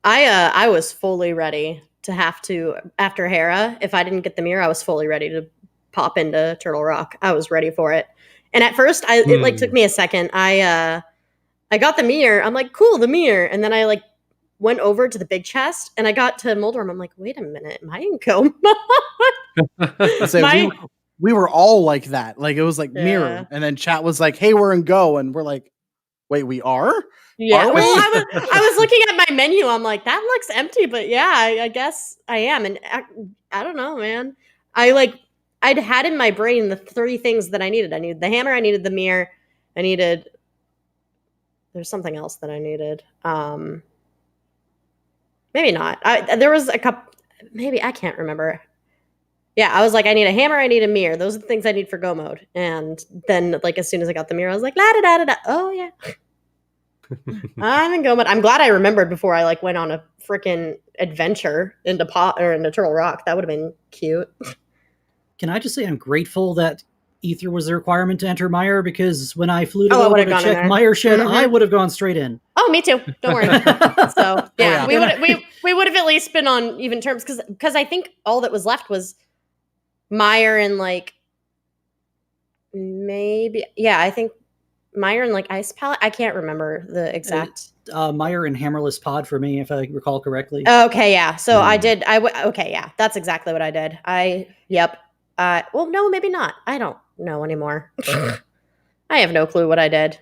I was fully ready to have to, after Hera, if I didn't get the mirror, I was fully ready to pop into Turtle Rock. I was ready for it. And at first it took me a second. I got the mirror. I'm like, cool, the mirror. And then I went over to the big chest and I got to Moldorm. I'm like, wait a minute, am I in coma? We were all like that. Like, it was like mirror. And then chat was like, hey, we're in go. And we're like, wait, we are? Yeah. Are we? Well, I was looking at my menu. I'm like, that looks empty, but yeah, I guess I am. And I don't know, man. I'd had in my brain the 3 things that I needed. I needed the hammer. I needed the mirror. There's something else that I needed. Maybe not. There was a couple, maybe, I can't remember. Yeah, I was like, I need a hammer, I need a mirror. Those are the things I need for go mode. And then, as soon as I got the mirror, I was like, la da da da da. Oh yeah, I'm in go mode. I'm glad I remembered before I went on a freaking adventure into into Turtle Rock. That would have been cute. Can I just say I'm grateful that Ether was the requirement to enter Meyer, because when I flew to over to check Meyer shed, I would have gone straight in. Oh, me too. Don't worry. So yeah, we would have at least been on even terms, because I think all that was left was Meyer and maybe, yeah, I think Meyer and Ice Palette. I can't remember the exact. Meyer and Hammerless Pod for me, if I recall correctly. Okay, yeah. So I did. Okay, yeah. That's exactly what I did. Well, no, maybe not. I don't know anymore. I have no clue what I did.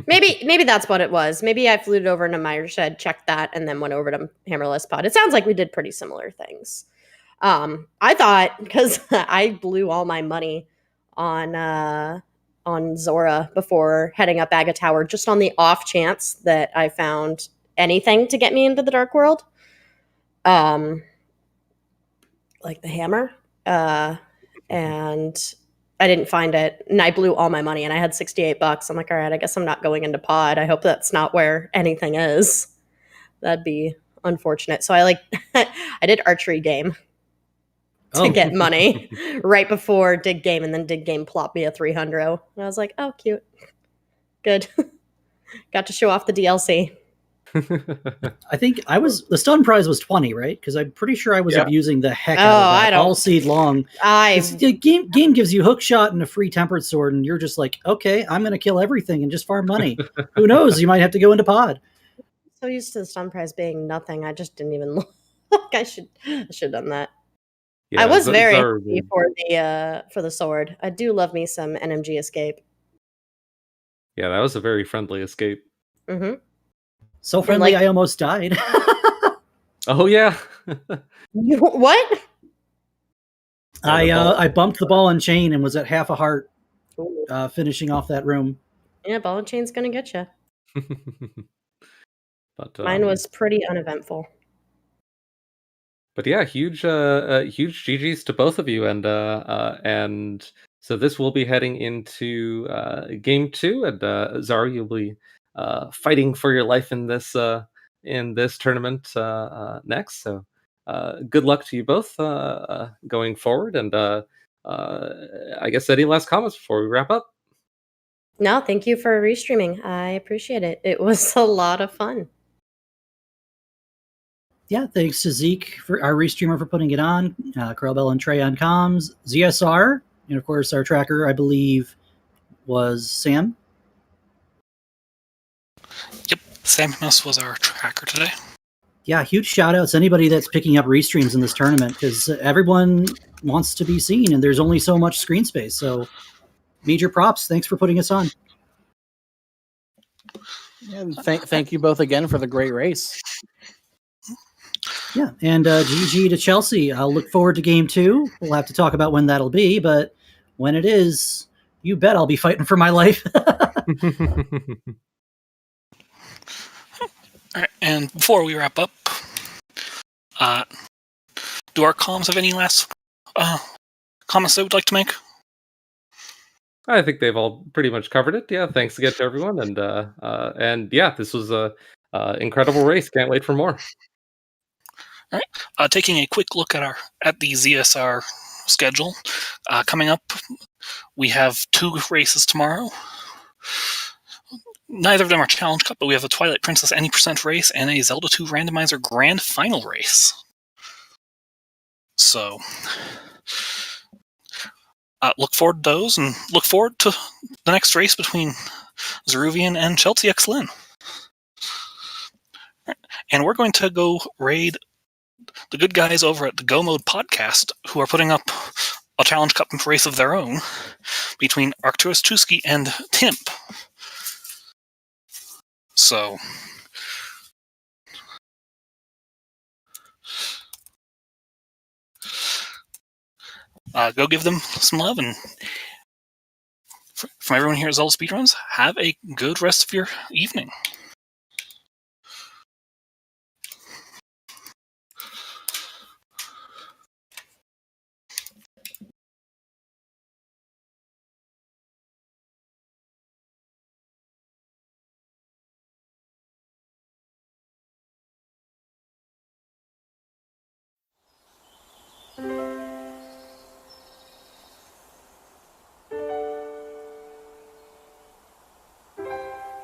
Maybe that's what it was. Maybe I flew it over into Meyer shed, checked that, and then went over to Hammerless Pod. It sounds like we did pretty similar things. I thought, because I blew all my money on Zora before heading up Aga Tower, just on the off chance that I found anything to get me into the Dark World. Like the hammer. And I didn't find it, and I blew all my money, and I had $68. I'm like, all right, I guess I'm not going into pod. I hope that's not where anything is. That'd be unfortunate. So I I did archery game to get money right before Dig Game, and then Dig Game plopped me a 300. And I was like, oh, cute. Good. Got to show off the DLC. I think the stun prize was 20, right? Because I'm pretty sure I was abusing the heck out of that all seed long. The game gives you hook shot and a free tempered sword, and you're just like, okay, I'm going to kill everything and just farm money. Who knows? You might have to go into pod. So used to the stun prize being nothing, I just didn't even look. I should have done that. Yeah, I was very happy for the sword. I do love me some NMG escape. Yeah, that was a very friendly escape. Mm-hmm. So friendly, I almost died. Oh yeah. What? I bumped the ball and chain and was at half a heart, finishing off that room. Yeah, ball and chain's gonna get you. But mine was pretty uneventful. But yeah, huge GGs to both of you, and so this will be heading into game 2, and Zara, you'll be fighting for your life in this tournament next. So good luck to you both going forward, and I guess any last comments before we wrap up? No, thank you for restreaming. I appreciate it. It was a lot of fun. Yeah, thanks to Zeke, for our restreamer, for putting it on, Carlbell and Trey on comms, ZSR, and of course our tracker, I believe, was Sam. Yep, Sam Mouse was our tracker today. Yeah, huge shout outs to anybody that's picking up restreams in this tournament, because everyone wants to be seen and there's only so much screen space. So major props. Thanks for putting us on. And thank you both again for the great race. Yeah, and GG to Chelsea. I'll look forward to game 2. We'll have to talk about when that'll be, but when it is, you bet I'll be fighting for my life. All right, and before we wrap up, do our comms have any last comments they would like to make? I think they've all pretty much covered it. Yeah, thanks again to everyone, and yeah, this was a incredible race. Can't wait for more. All right, taking a quick look at the ZSR schedule coming up, we have 2 races tomorrow. Neither of them are Challenge Cup, but we have a Twilight Princess Any Percent race and a Zelda 2 Randomizer Grand Final race. So, look forward to those, and look forward to the next race between Zaruvyen and ChelseyxLynn. And we're going to go raid the good guys over at the Go Mode podcast, who are putting up a Challenge Cup race of their own between Arcturus Chusky and Timp. So, go give them some love, and from everyone here at ZeldaSpeedRuns, have a good rest of your evening.